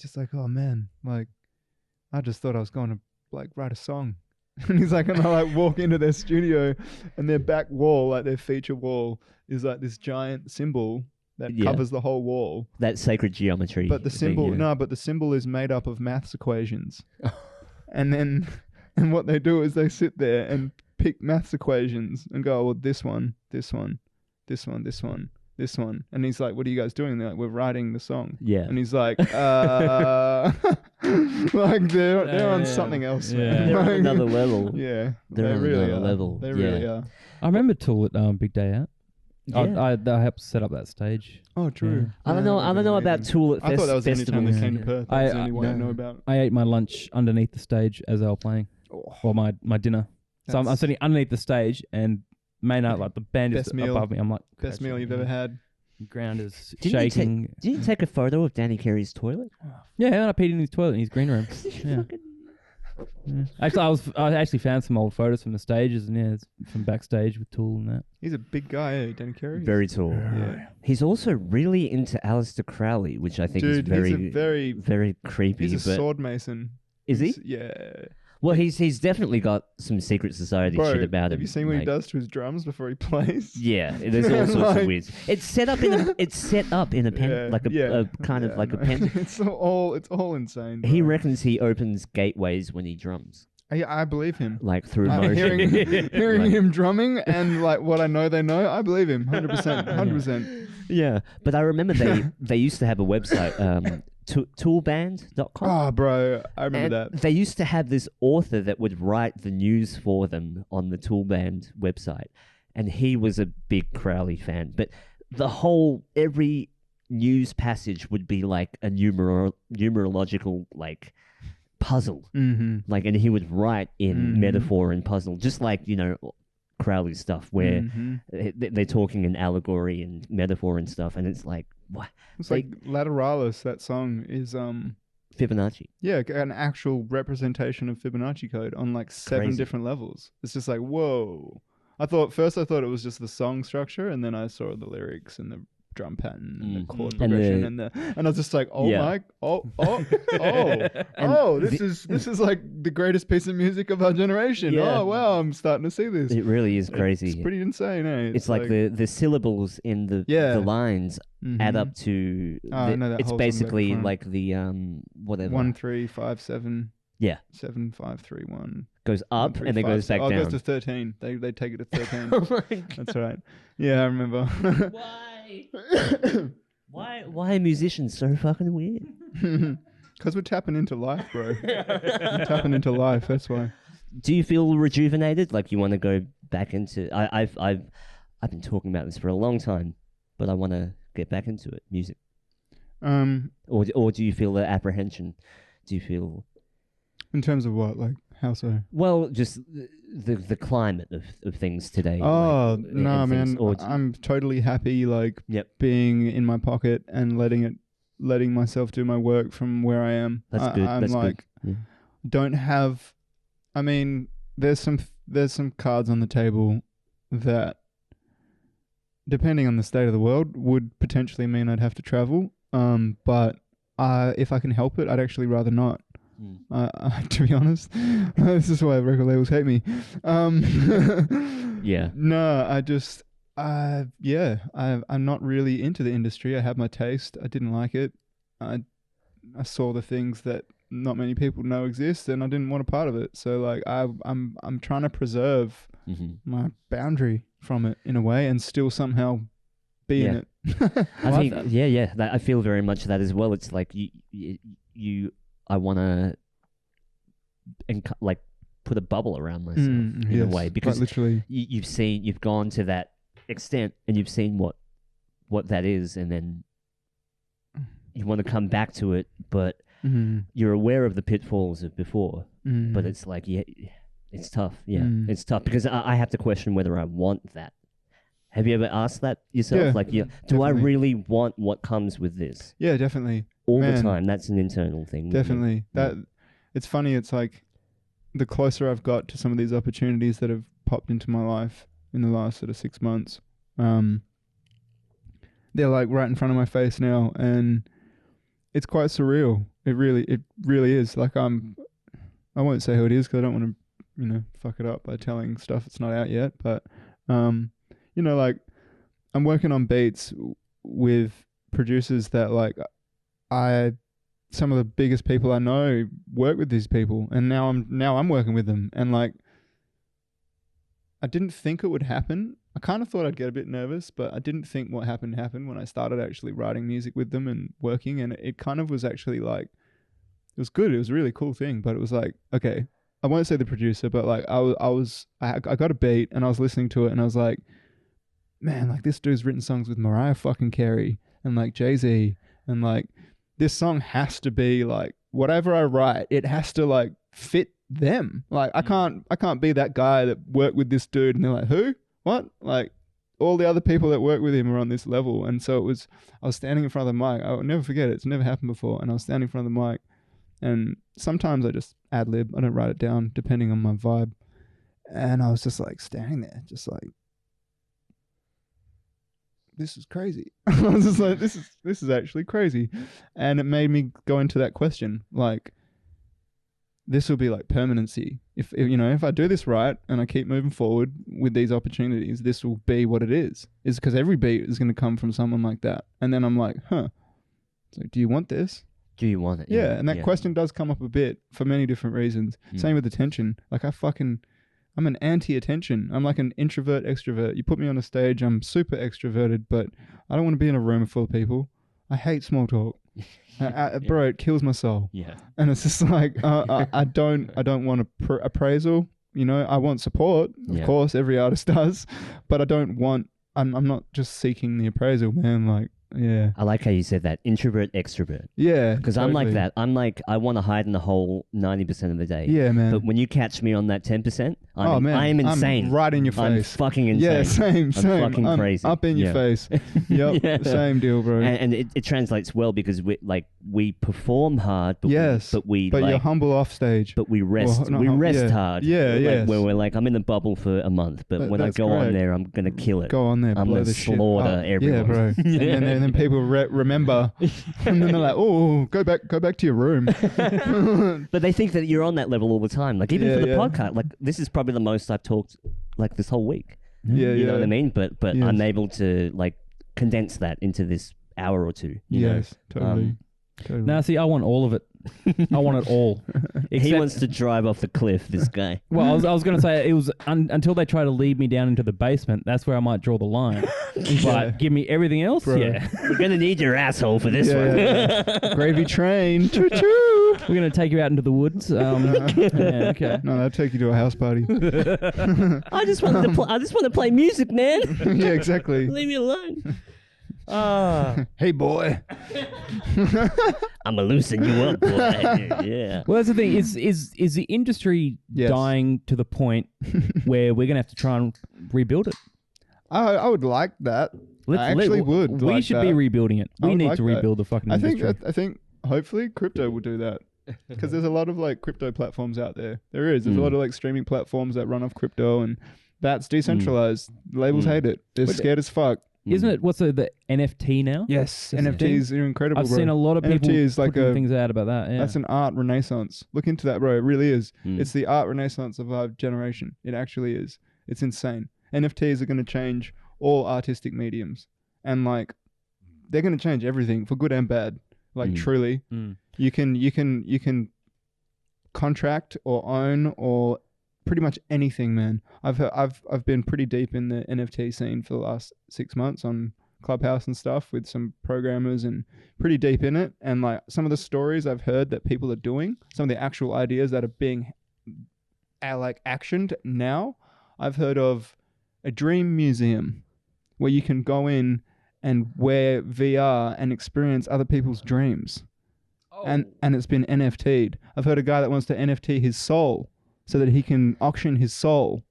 just like, oh man, like, I just thought I was going to like write a song. And he's like, and I like walk into their studio, and their back wall, like their feature wall, is like this giant symbol that covers the whole wall. That sacred geometry. But the symbol, but the symbol is made up of maths equations. And what they do is they sit there and pick maths equations and go, well, this one, this one, this one, this one, this one. And he's like, what are you guys doing? They're like, we're writing the song. Yeah. And he's like, like they're on something else. Yeah. Man. They're on Like, another level. Yeah. They're they on really another are. level. They really are. I remember Tool at Big Day Out. Yeah. I helped set up that stage. Oh, true. I don't know. I don't know about Tool at I thought that was the only time festivals. they came to Perth. That was the only one I know about. I ate my lunch underneath the stage as they were playing. Or my dinner. So I'm That's- sitting underneath the stage, and main out like the band is Best meal. above me. I'm like, Best meal you've ever had. Ground is Didn't you shaking. Did you take a photo of Danny Carey's toilet? Yeah, and I peed in his toilet in his green room. Yeah. Yeah. Actually, I actually found some old photos from the stages, and it's from backstage with Tool and that. He's a big guy, eh, Danny Carey? Very tall. Yeah. He's also really into Aleister Crowley, which I think is Dude, very, he's a very... very creepy. He's a but sword mason. is he? Yeah. Well, he's definitely got some secret society Bro, shit about him. have you seen what he like- does to his drums before he plays? Yeah, there's all sorts of Like- weird. It's set up in a pen, Yeah, like a yeah, kind of yeah, like a no. pen. It's all insane. He bro. reckons he opens gateways when he drums, I believe him. like through I'm motion. hearing Like- him drumming and like what I know they know, I believe him 100%. 100%. Yeah, but I remember they used to have a website, toolband.com. Oh, bro, I remember And that. they used to have this author that would write the news for them on the Toolband website, and he was a big Crowley fan. But every news passage would be like a numerological like puzzle, Mm-hmm. like, and he would write in Mhm. metaphor and puzzle, just like Crowley stuff, where Mhm. they're talking in allegory and metaphor and stuff, and it's like what It's like Lateralis, that song is Fibonacci. yeah, an actual representation of Fibonacci code on like 7 Crazy. different levels. It's just like, whoa. I thought it was just the song structure, and then I saw the lyrics and the drum pattern and the chord And progression and I was just like, oh Yeah. my, And this is like the greatest piece of music of our generation. Yeah. Oh wow, I'm starting to see this. It really is crazy. It's pretty insane, eh? It's like the syllables in the lines add up to. I know that it's whole song basically back like the whatever 1 3 5 7. Yeah. 7 5 3 1. goes up 1, 3, and then 5, goes back It down. goes to 13. They take it to 13. Oh my God. That's right. Yeah, I remember. Why are musicians so fucking weird? Because we're tapping into life, bro. We're tapping into life. That's why. Do you feel rejuvenated? Like you want to go back into? I've been talking about this for a long time, but I want to get back into it. Music, or do you feel the apprehension? Do you feel? In terms of what, like how so? Well, just the climate of things today. Oh like, no, and things, man! or do- I'm totally happy, like Yep. being in my pocket and letting myself do my work from where I am. That's good. I'm That's like, good. Yeah. don't have. I mean, there's some cards on the table that, depending on the state of the world, would potentially mean I'd have to travel. But if I can help it, I'd actually rather not. To be honest, this is why record labels hate me. Yeah. No, I'm not really into the industry. I have my taste. I didn't like it. I saw the things that not many people know exist, and I didn't want a part of it. So like, I'm trying to preserve my boundary from it in a way, and still somehow be in it. I think, I feel very much that as well. It's like I want to, like, put a bubble around myself in a way, because literally, you've gone to that extent and you've seen what that is, and then you want to come back to it, but you're aware of the pitfalls of before. But it's like, it's tough. Yeah, it's tough because I have to question whether I want that. Have you ever asked that yourself? Yeah, like, do I definitely. really want what comes with this? Yeah, definitely. All the Man, time. That's an internal thing. Definitely. Yeah. It's funny. It's like the closer I've got to some of these opportunities that have popped into my life in the last sort of 6 months, they're like right in front of my face now, and it's quite surreal. It really is. Like I'm I won't say who it is because I don't want to, fuck it up by telling stuff that's not out yet. But, like, I'm working on beats with producers that, like, some of the biggest people I know work with these people, and now I'm working with them, and like, I didn't think it would happen. I kind of thought I'd get a bit nervous, but I didn't think what happened when I started actually writing music with them and working, and it kind of was actually like, it was good. It was a really cool thing, but it was like, okay, I won't say the producer, but like I got a beat and I was listening to it and I was like, man, like this dude's written songs with Mariah fucking Carey and like Jay-Z, and like this song has to be like, whatever I write, it has to like fit them. Like I can't be that guy that worked with this dude and they're like, who? What? Like all the other people that work with him are on this level. And so I was standing in front of the mic. I will never forget it. It's never happened before. And I was standing in front of the mic, and sometimes I just ad lib. I don't write it down depending on my vibe. And I was just like standing there, just like, this is crazy. I was just like, this is actually crazy. And it made me go into that question, like, this will be like permanency. If I do this right and I keep moving forward with these opportunities, this will be what it is. Is because every beat is going to come from someone like that. And then I'm like, so do you want this? Do you want it? Yeah. And that question does come up a bit for many different reasons. Same with attention. Like I'm an anti-attention. I'm like an introvert extrovert. You put me on a stage, I'm super extroverted, but I don't want to be in a room full of people. I hate small talk. Bro, it kills my soul. Yeah. And it's just like, I don't want appraisal. I want support. Of course, every artist does, but I'm not just seeking the appraisal, man. Like, yeah. I like how you said that. Introvert, extrovert. Yeah. Because totally. I'm like that. I'm like, I want to hide in the hole 90% of the day. Yeah, man. But when you catch me on that 10%, I am insane. I'm right in your face. I'm fucking insane. Yeah, same. I'm fucking crazy. Up in your face. Yep. Yeah. Same deal, bro. And it translates well because we perform hard, but you're humble off stage. But we rest. We rest hard. Yeah, yeah. Where we're like, I'm in the bubble for a month, but when I go on there, I'm gonna kill it. Go on there, I'm gonna slaughter everyone. Yeah, bro. And then people remember, and then they're like, "Oh, go back to your room." But they think that you're on that level all the time. Like even for the podcast, like this is probably the most I've talked like this whole week. Yeah, you know what I mean. But I'm able to like condense that into this hour or two. Yes, totally. Now, see, I want all of it. I want it all. He wants to drive off the cliff, this guy. Well, I was going to say, it was until they try to lead me down into the basement, that's where I might draw the line. But give me everything else, Bro. yeah. We're going to need your asshole for this one. Yeah. Gravy train. Choo-choo. We're going to take you out into the woods. Yeah, okay. No, I'll take you to a house party. I just want to play music, man. Yeah, exactly. Leave me alone. Hey, boy. I'm gonna loosen you up, boy. Yeah. Well, that's the thing. Is the industry dying to the point where we're gonna have to try and rebuild it? I would like that. I actually would. We should be rebuilding it. We need to rebuild the fucking industry. I think hopefully crypto will do that. Because there's a lot of like crypto platforms out there. There's a lot of like streaming platforms that run off crypto, and that's decentralized. Labels hate it. They're scared as fuck. Isn't it? What's the NFT now? Yes, NFTs are incredible. I've seen a lot of people putting things out about that. Yeah. That's an art renaissance. Look into that, bro. It really is. It's the art renaissance of our generation. It actually is. It's insane. NFTs are going to change all artistic mediums, and like they're going to change everything for good and bad. Like truly, you can contract or own or pretty much anything, man. I've been pretty deep in the NFT scene for the last 6 months on Clubhouse and stuff with some programmers, and pretty deep in it. And like some of the stories I've heard that people are doing, some of the actual ideas that are being like actioned now. I've heard of a dream museum where you can go in and wear VR and experience other people's dreams. And it's been NFT'd. I've heard a guy that wants to NFT his soul so that he can auction his soul.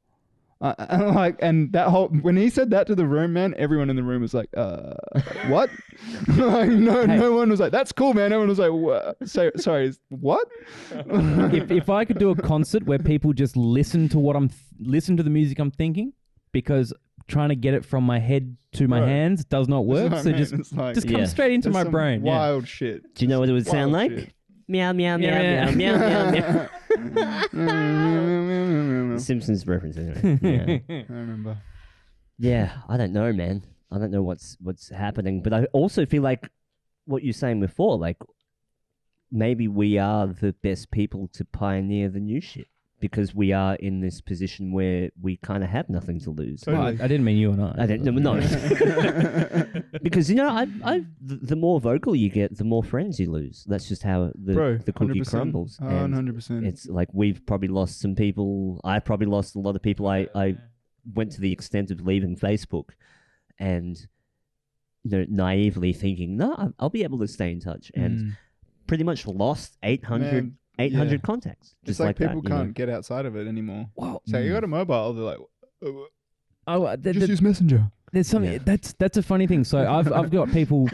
And that whole, when he said that to the room, man, everyone in the room was like, what? Like, no one was like, that's cool, man. Everyone was like, what? Sorry, what? if I could do a concert where people just listen to listen to the music I'm thinking, because trying to get it from my head to my hands does not work. So just come straight into my brain. Wild shit. Do you know what it would sound like? Shit. Meow, meow, meow, meow, meow, meow, meow. Simpsons reference anyway. Yeah. I remember. Yeah, I don't know, man. I don't know what's happening, but I also feel like what you're saying before, like maybe we are the best people to pioneer the new shit because we are in this position where we kind of have nothing to lose. Totally. Well, I didn't mean you and I. I don't no. Because the more vocal you get, the more friends you lose. That's just how the cookie 100%. crumbles. Oh, And 100%. it's like we've probably lost some people. I probably lost a lot of people. I went to the extent of leaving Facebook, and naively thinking, no, I'll be able to stay in touch, and pretty much lost 800 Man, contacts. It's Just like that, people can't get outside of it anymore. Well, So you got a mobile, they're like, just use Messenger. There's something that's a funny thing. So I've got people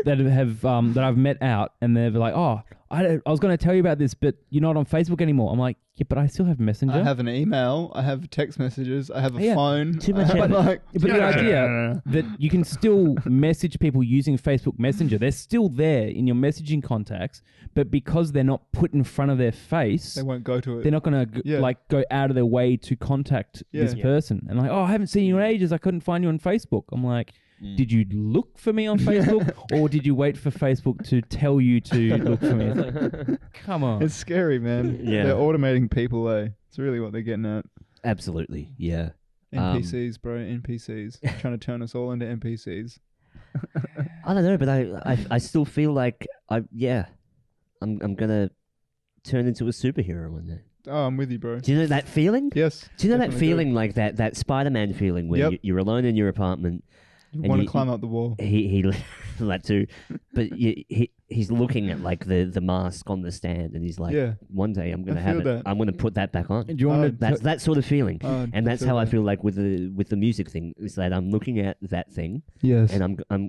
that have that I've met out, and they're like, "Oh, I was going to tell you about this, but you're not on Facebook anymore." I'm like, "Yeah, but I still have Messenger. I have an email. I have text messages. I have a phone. Too much I have effort. But the idea that you can still message people using Facebook Messenger, they're still there in your messaging contacts, but because they're not put in front of their face, they won't go to it. they're not going to go out of their way to contact this person. And like, "Oh, I haven't seen you in ages. I couldn't find you on Facebook." I'm like, did you look for me on Facebook, or did you wait for Facebook to tell you to look for me? It's like, come on. It's scary, man. Yeah. They're automating people, It's really what they're getting at. Absolutely, yeah. NPCs, bro. NPCs. Trying to turn us all into NPCs. I don't know, but I still feel like I'm gonna turn into a superhero one day. Oh, I'm with you, bro. Do you know that feeling? Yes. Do you know that definitely feeling like that Spider-Man feeling where you're alone in your apartment? You want to climb up the wall. He that too, but he's looking at like the mask on the stand, and he's like, one day I'm gonna I have feel it. that. I'm gonna put that back on. Do you want to? That's that sort of feeling, and that's feel how I that. feel like with the music thing. Is that I'm looking at that thing, Yes. and I'm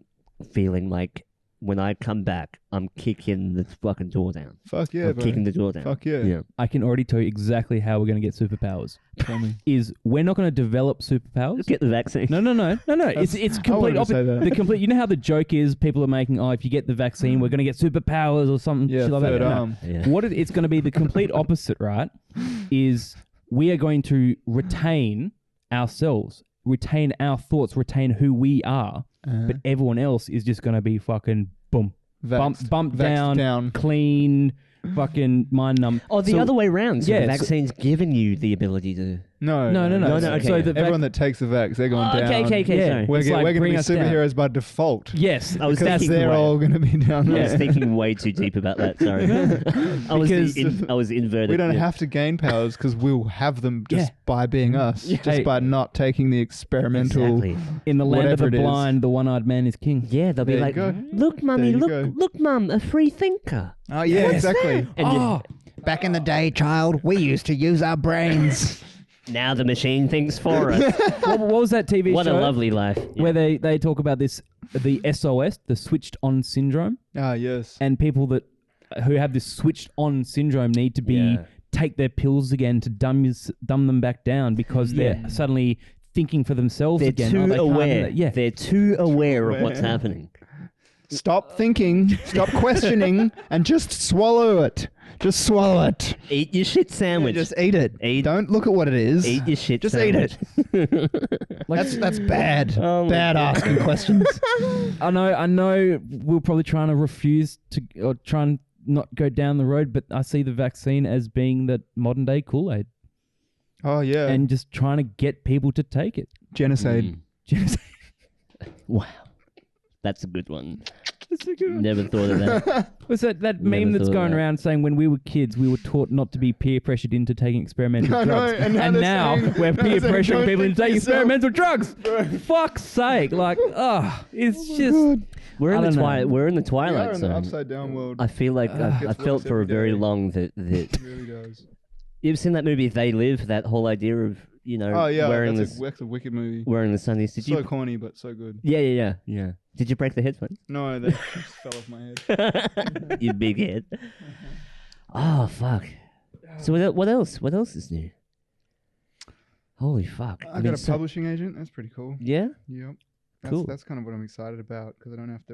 feeling like when I come back, I'm kicking the fucking door down. Fuck yeah, I'm bro. kicking the door down. Fuck yeah. Yeah. I can already tell you exactly how we're going to get superpowers. Tell me. Is we're not going to develop superpowers. Get the vaccine. No. It's complete wanted to opposite. say that. The complete. You know how the joke is people are making, "Oh, if you get the vaccine, we're going to get superpowers or something." Yeah, shit like that. third No. arm. Yeah. What it's going to be the complete opposite, right? Is we are going to retain ourselves, retain our thoughts, retain who we are, but everyone else is just going to be fucking boom, bump Vaxxed down, clean, fucking mind numb. Oh, the So- other way around. So yeah, the so- vaccine's giving you the ability to. No. No. okay, So yeah. the Everyone that takes the vax, they're going down. Okay. Yeah. Sorry. We're It's going like to bring be us down. superheroes by default. Yes, I was Because thinking they're way- all going to be down I there. was thinking way too deep about that. Sorry, I was inverted. We don't yeah. have to gain powers because we'll have them just Yeah. by being us, just Hey. by not taking the experimental. Exactly. in the land of the whatever it is. blind, the one-eyed man is king. Yeah, they'll be There you like, go. "Look, mummy, There you go. look, mum, a free thinker." Oh yeah, exactly. And Oh, Back in the day, child, we used to use our brains. now the machine thinks for us. what was that TV What show? a lovely life. Where they talk about this, the SOS, the switched on syndrome, Ah yes. and people that who have this switched on syndrome need to be Yeah. take their pills again to dumb them back down because they're suddenly thinking for themselves They're again. too Oh, they can't do aware. that. Yeah. They're too aware of what's happening. Stop thinking. Stop questioning, and just swallow it. Just swallow it. Eat your shit sandwich. Just eat it. Eat- Don't look at what it is. Eat your shit Just sandwich. eat it. That's bad. Oh my Bad God. asking questions. I know we're probably trying to refuse to or try and not go down the road, but I see the vaccine as being the modern day Kool-Aid Oh yeah. and just trying to get people to take it. genocide. Mm. Wow. That's a good one. That's a good one. Never thought of that. Was that Never meme that's thought of going that. around saying when we were kids, we were taught not to be peer pressured into taking experimental I know, drugs. and now they're now saying- we're now peer they're saying, pressuring "Don't people into think taking yourself." experimental drugs. Fuck's sake. Like, it's just. God. We're in I the don't know. we're in the We are twilight in the zone. upside down world. I feel like I gets felt worse for a every very day. long that It really does. you ever seen that movie They Live? That whole idea of Oh yeah, wearing that's this a wicked movie. wearing the sunnies. Did So you? corny, but so good. Yeah. Did you break the headphone? No, they just fell off my head. You big head. Oh fuck. So what else? What else is new? Holy fuck! I got a publishing agent. That's pretty cool. Yeah. Yep. Cool. That's kind of what I'm excited about because I don't have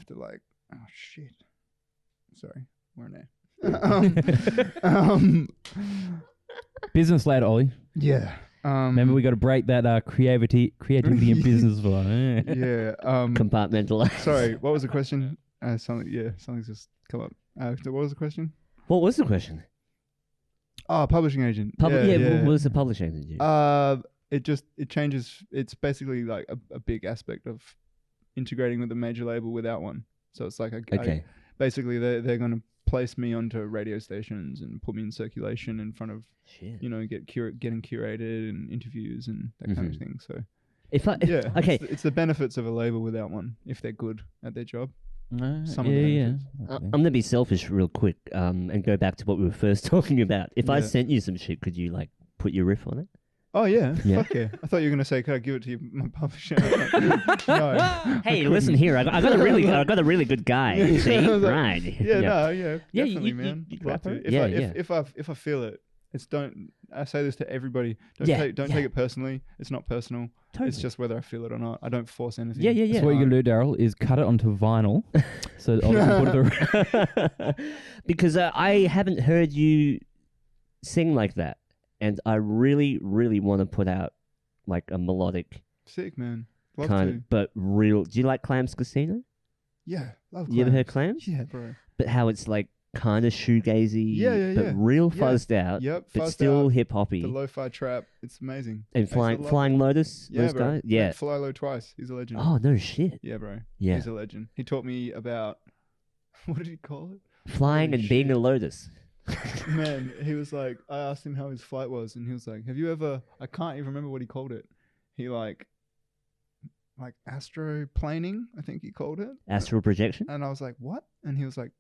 to like. Oh shit. Sorry, we're in there. um, Business lad, Ollie. yeah. Remember, we got to break that creativity in business for. Yeah. Compartmentalize. Sorry, what was the question? Something's just come up. So what was the question? What was the question? Oh, publishing agent. What was the publishing agent? It changes. It's basically like a big aspect of integrating with a major label without one. So it's like Okay. basically they're going to place me onto radio stations and put me in circulation in front of Shit. getting curated and interviews and that kind of thing. So Okay. it's the benefits of a label without one if they're good at their job. Some of the Yeah. benefits. I'm gonna be selfish real quick, and go back to what we were first talking about. If I Yeah. sent you some shit, could you like put your riff on it? Oh yeah, Yeah. fuck yeah! I thought you were gonna say, "Could I give it to you, my publisher?" No. Hey, listen here. I got a really good guy. Yeah, See, I was like, right? Yeah, no, Yeah, definitely, you man. grab Love it. to. Yeah, If I feel it, it's don't. I say this to everybody. Don't Yeah, take it personally. It's not personal. Totally. It's just whether I feel it or not. I don't force anything. Yeah. So what you're gonna do, Daryl, is cut it onto vinyl. So Ollie can put it Because I haven't heard you sing like that, and I really, really want to put out like a melodic Sick, man. Love kind, to. but real. Do you like Clams Casino? Yeah, love. You ever heard Clams? Clams? Yeah, bro. But how it's like kind of shoegazy, Yeah. but real Yeah. fuzzed out, Yep. but fuzzed still out, hip hoppy. the lo-fi trap. It's amazing. And I used to love Flying it. Lotus, Yeah, those bro. guys. Yeah. Fly Low twice. He's a legend. Oh no shit. Yeah, bro. Yeah. He's a legend. He taught me about what did he call it? Flying Holy and being shit. a lotus. Man, he was like, I asked him how his flight was, and he was like, "Have you ever?" I can't even remember what he called it. He like astroplaning, I think he called it. Astral projection. And I was like, "What?" And he was like,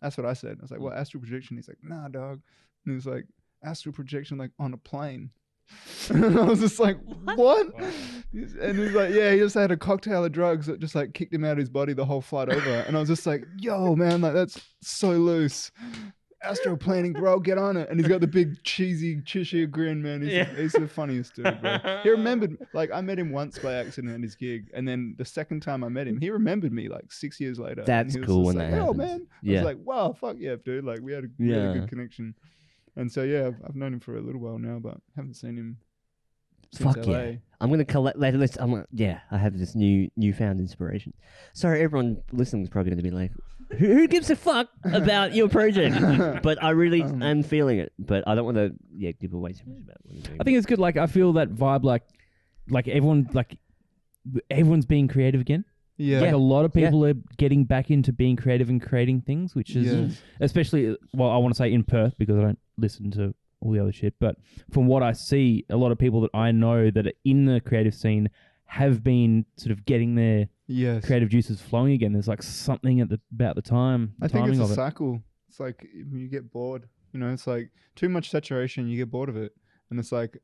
"That's what I said." I was like, "What, astral projection?" He's like, "Nah, dog." And he was like, "Astral projection, like on a plane." And I was just like, "What?" And he's like, "Yeah, he just had a cocktail of drugs that just like kicked him out of his body the whole flight over." And I was just like, "Yo, man, like that's so loose." Astroplaning, bro, get on it. And he's got the big cheesy Cheshire grin, man. He's the funniest dude, bro. He remembered, like, I met him once by accident at his gig, and then the second time I met him, he remembered me like 6 years later. That's and he was cool just when like, that "Yo, happens." man. I Yeah. was like, wow, fuck yeah, dude. Like, we had a really Yeah. good connection. And so, yeah, I've known him for a little while now, but haven't seen him since Fuck LA. yeah. I'm gonna collect later. I have this newfound inspiration. Sorry, everyone listening is probably gonna be like, who gives a fuck about your project? But I really am feeling it. But I don't want to give away too much about what I'm doing. I think it's good. Like I feel that vibe. Like everyone's being creative again. Yeah. Like a lot of people are getting back into being creative and creating things, which is Yes. especially I want to say in Perth because I don't listen to all the other shit. But from what I see, a lot of people that I know that are in the creative scene have been sort of getting their Yes. creative juices flowing again. There's like something about the time. I think timing it's of a it. cycle. It's like when you get bored, it's like too much saturation, you get bored of it. And it's like,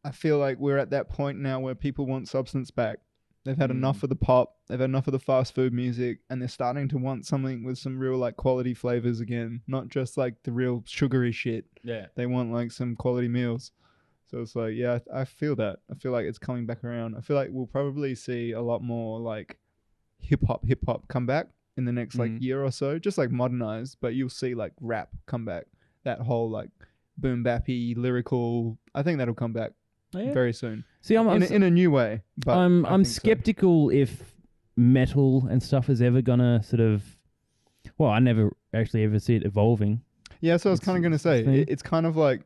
I feel like we're at that point now where people want substance back. They've had enough of the pop, they've had enough of the fast food music, and they're starting to want something with some real like quality flavors again, not just like the real sugary shit. Yeah. They want like some quality meals. So it's like, yeah, I feel that. I feel like it's coming back around. I feel like we'll probably see a lot more like hip hop come back in the next like year or so, just like modernized, but you'll see like rap come back. That whole like boom bappy lyrical, I think that'll come back very soon. See, I'm in a new way. But I I'm think so. skeptical if metal and stuff is ever gonna sort of. Well, I never actually ever see it evolving. Yeah, so I was kind of going to say, thing. it's kind of like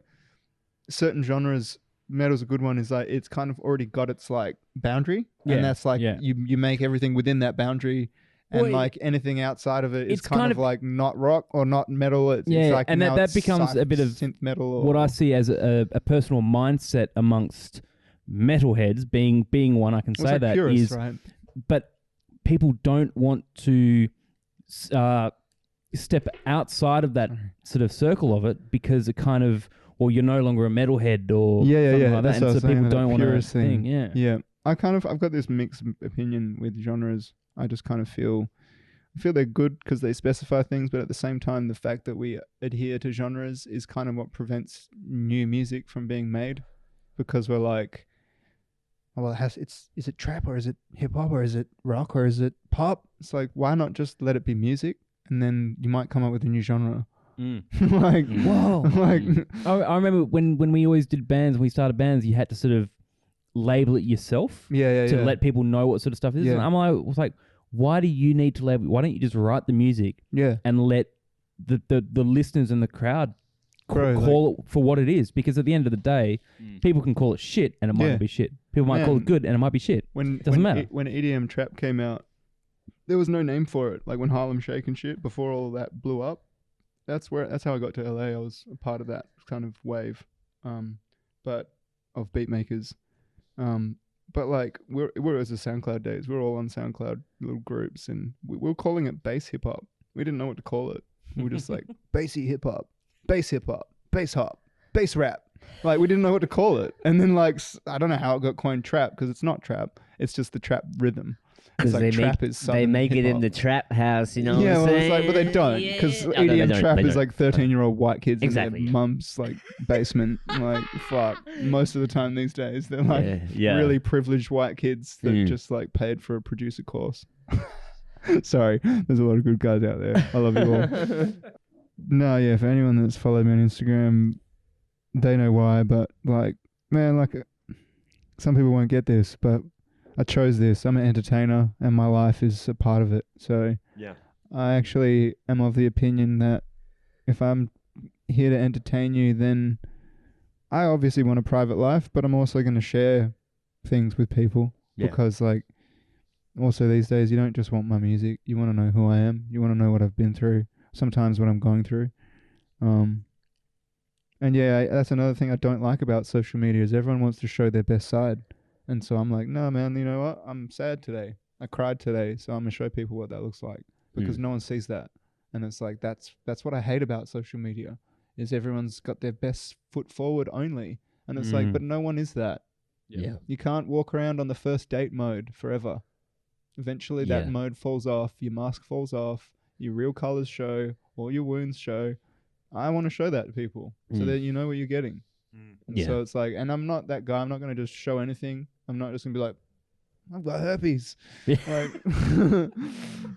certain genres, metal's a good one, is like it's kind of already got its like boundary. Yeah, And that's like yeah. you make everything within that boundary. And Well, like anything outside of it is it's kind kind of of- like not rock or not metal. It's like and now that it's becomes a bit of synth metal. Or, what I see as a personal mindset amongst metalheads, being one I can well, it's say like that purists, is, right? but people don't want to step outside of that sort of circle of it because it kind of, well, you're no longer a metalhead or something like That's that, what I and was so people saying, that don't want to purist thing. Yeah. Yeah. I've got this mixed opinion with genres. I just kind of feel they're good because they specify things, but at the same time, the fact that we adhere to genres is kind of what prevents new music from being made, because we're like, well, is it trap or is it hip hop or is it rock or is it pop? It's like, why not just let it be music, and then you might come up with a new genre. Like, Whoa. like, I remember when we always did bands, when we started bands, you had to sort of label it yourself yeah, to let people know what sort of stuff it is. Yeah. And I was like, why do you need to label? Why don't you just write the music yeah, and let the listeners and the crowd Bro, call it for what it is? Because at the end of the day, people can call it shit and it might Yeah. not be shit. People might call Man. it good and it might be shit. Doesn't matter. When EDM trap came out, there was no name for it. Like when Harlem Shake and shit, before all of that blew up, that's how I got to LA. I was a part of that kind of wave, but of beat makers. But like we're as a SoundCloud days, we're all on SoundCloud little groups, and we were calling it bass hip hop. We didn't know what to call it. We were just like bassy hip hop, bass hip hop, bass hop, bass rap. Like we didn't know what to call it. And then like I don't know how it got coined trap, because it's not trap. It's just the trap rhythm. It's like trap is they make it in hip-hop. the trap house, you know. Yeah, what I'm well, it's like, saying? but they don't, Yeah, because yeah. Oh, no, they EDM don't, trap they is don't. like 13-year-old white kids Exactly, in yeah. their mum's like basement. Like fuck, most of the time these days they're like Yeah. really privileged white kids that just like paid for a producer course. Sorry, there's a lot of good guys out there. I love you all. No, yeah, for anyone that's followed me on Instagram, they know why. But like, man, like some people won't get this, but I chose this. I'm an entertainer, and my life is a part of it. So Yeah. I actually am of the opinion that if I'm here to entertain you, then I obviously want a private life, but I'm also going to share things with people. Yeah. Because like, also these days, you don't just want my music. You want to know who I am. You want to know what I've been through. Sometimes what I'm going through. And yeah, that's another thing I don't like about social media is everyone wants to show their best side. And so I'm like, no, man, you know what? I'm sad today. I cried today, so I'm going to show people what that looks like, because no one sees that. And it's like, that's what I hate about social media, is everyone's got their best foot forward only. And it's like, but no one is that. Yeah. You can't walk around on the first date mode forever. Eventually that Yeah. mode falls off, your mask falls off, your real colors show, all your wounds show. I want to show that to people so that you know what you're getting. And Yeah. so it's like, and I'm not that guy. I'm not going to just show anything. I'm not just going to be like, I've got herpes. Like,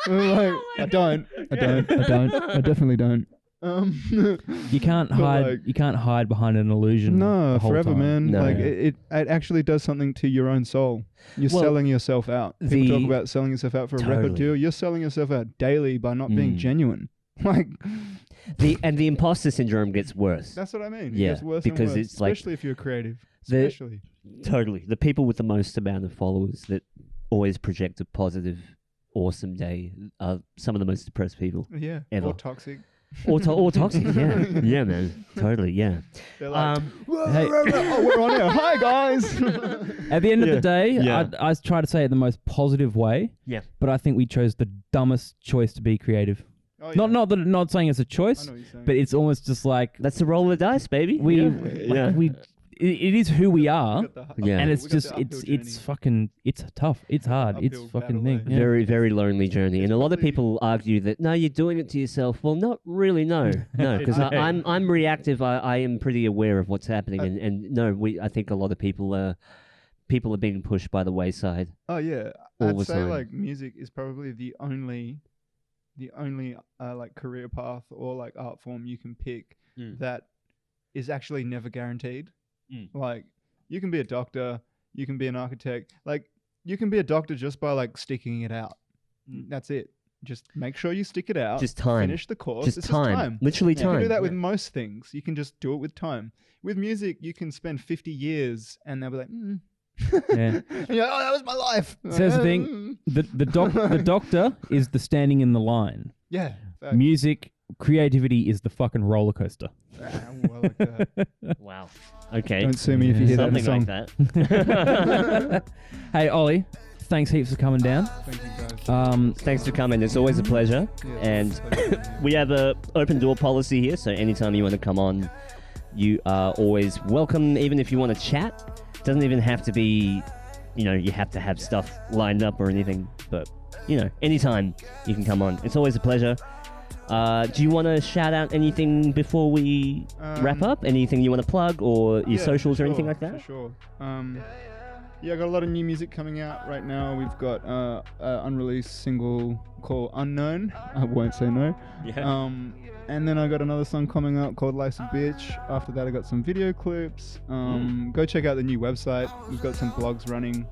like I definitely don't. You can't But hide. like- You can't hide behind an illusion. No, the whole forever, time. man. No. Like it actually does something to your own soul. You're Well, selling yourself out. People talk the- about selling yourself out for a record Totally. deal. You're selling yourself out daily by not being genuine. Like The imposter syndrome gets worse. that's what I mean. It Yeah, gets worse because and worse, it's like especially if you're creative. the- Especially. Totally. The people with the most amount of followers that always project a positive, awesome day are some of the most depressed people. Yeah. Ever. Or toxic. Or toxic. Yeah. Yeah, man. Totally. Yeah. They're like, Hey. oh, we're on air. Hi, guys. At the end of the day, Yeah. I try to say it the most positive way. Yeah. But I think we chose the dumbest choice to be creative. Oh, yeah. Not saying it's a I choice, know what you're saying. but it's almost just like That's the roll of the dice, baby. we, Yeah. it is who we are, We got the Yeah. and we it's got just the uphill it's journey. fucking it's tough, it's hard, it's uphill fucking battle, thing. eh? Yeah. Very, very lonely journey. And a lot of probably- people argue that, no, you're doing it to yourself. Well, not really, no. No, because I'm reactive. I am pretty aware of what's happening. And no, I think a lot of people are being pushed by the wayside. Oh yeah, all I'd the say time. like music is probably the only like career path or like art form you can pick that is actually never guaranteed. Like you can be a doctor, you can be an architect, like you can be a doctor just by like sticking it out. That's it. Just make sure you stick it out. Just time. Finish the course. Just It's time. Literally You can time. do that with most things. You can just do it with time. With music, you can spend 50 years and they'll be like, Yeah. And you're like, oh, that was my life. So here's the thing: the doctor is the standing in the line. Yeah. Music, creativity is the fucking roller coaster. Well, like that. Wow. Okay. Don't sue me if you hear that in a Something song. like that. Hey Ollie, thanks heaps for coming down. Thank you guys. Thanks for coming. It's always a pleasure. Yeah, And it's a pleasure. we have a open door policy here, so anytime you want to come on, you are always welcome, even if you want to chat. Doesn't even have to be, you have to have stuff lined up or anything, but, anytime you can come on. It's always a pleasure. Do you want to shout out anything before we wrap up? Anything you want to plug or your Yeah, socials for or anything sure, like that? For sure. Yeah, I got a lot of new music coming out right now. We've got an unreleased single called Unknown. I won't say no. Yeah. And then I got another song coming out called Life's a Bitch. After that, I got some video clips. Go check out the new website. We've got some blogs running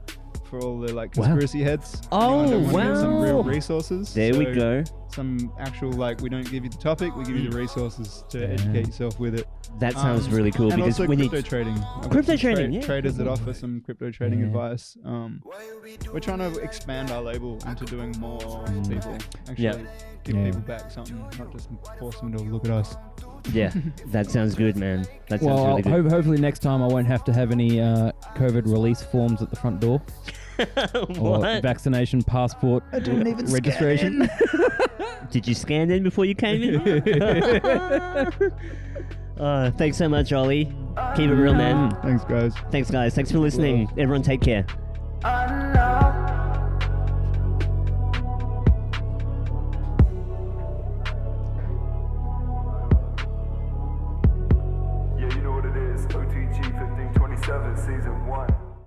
for all the like conspiracy heads. Oh, Anyone that wanna get some real wow. resources. There we So go. Some actual like we don't give you the topic, we give you the resources to educate yourself with it. That sounds really cool And because also when crypto you trading. I've got Crypto some trading, yeah. traders that offer some crypto trading Yeah. advice. We're trying to expand our label into doing more for people. Actually, Yeah. give Yeah. people back something, not just force them to look at us. yeah, that sounds good, man. That sounds Well, really good. hopefully next time I won't have to have any COVID release forms at the front door or What? vaccination passport I didn't even registration. Did you scan in before you came in? Thanks so much, Ollie. Keep it real, man. Thanks, guys. Thanks, guys. Thanks for listening. Everyone, take care. Unknown.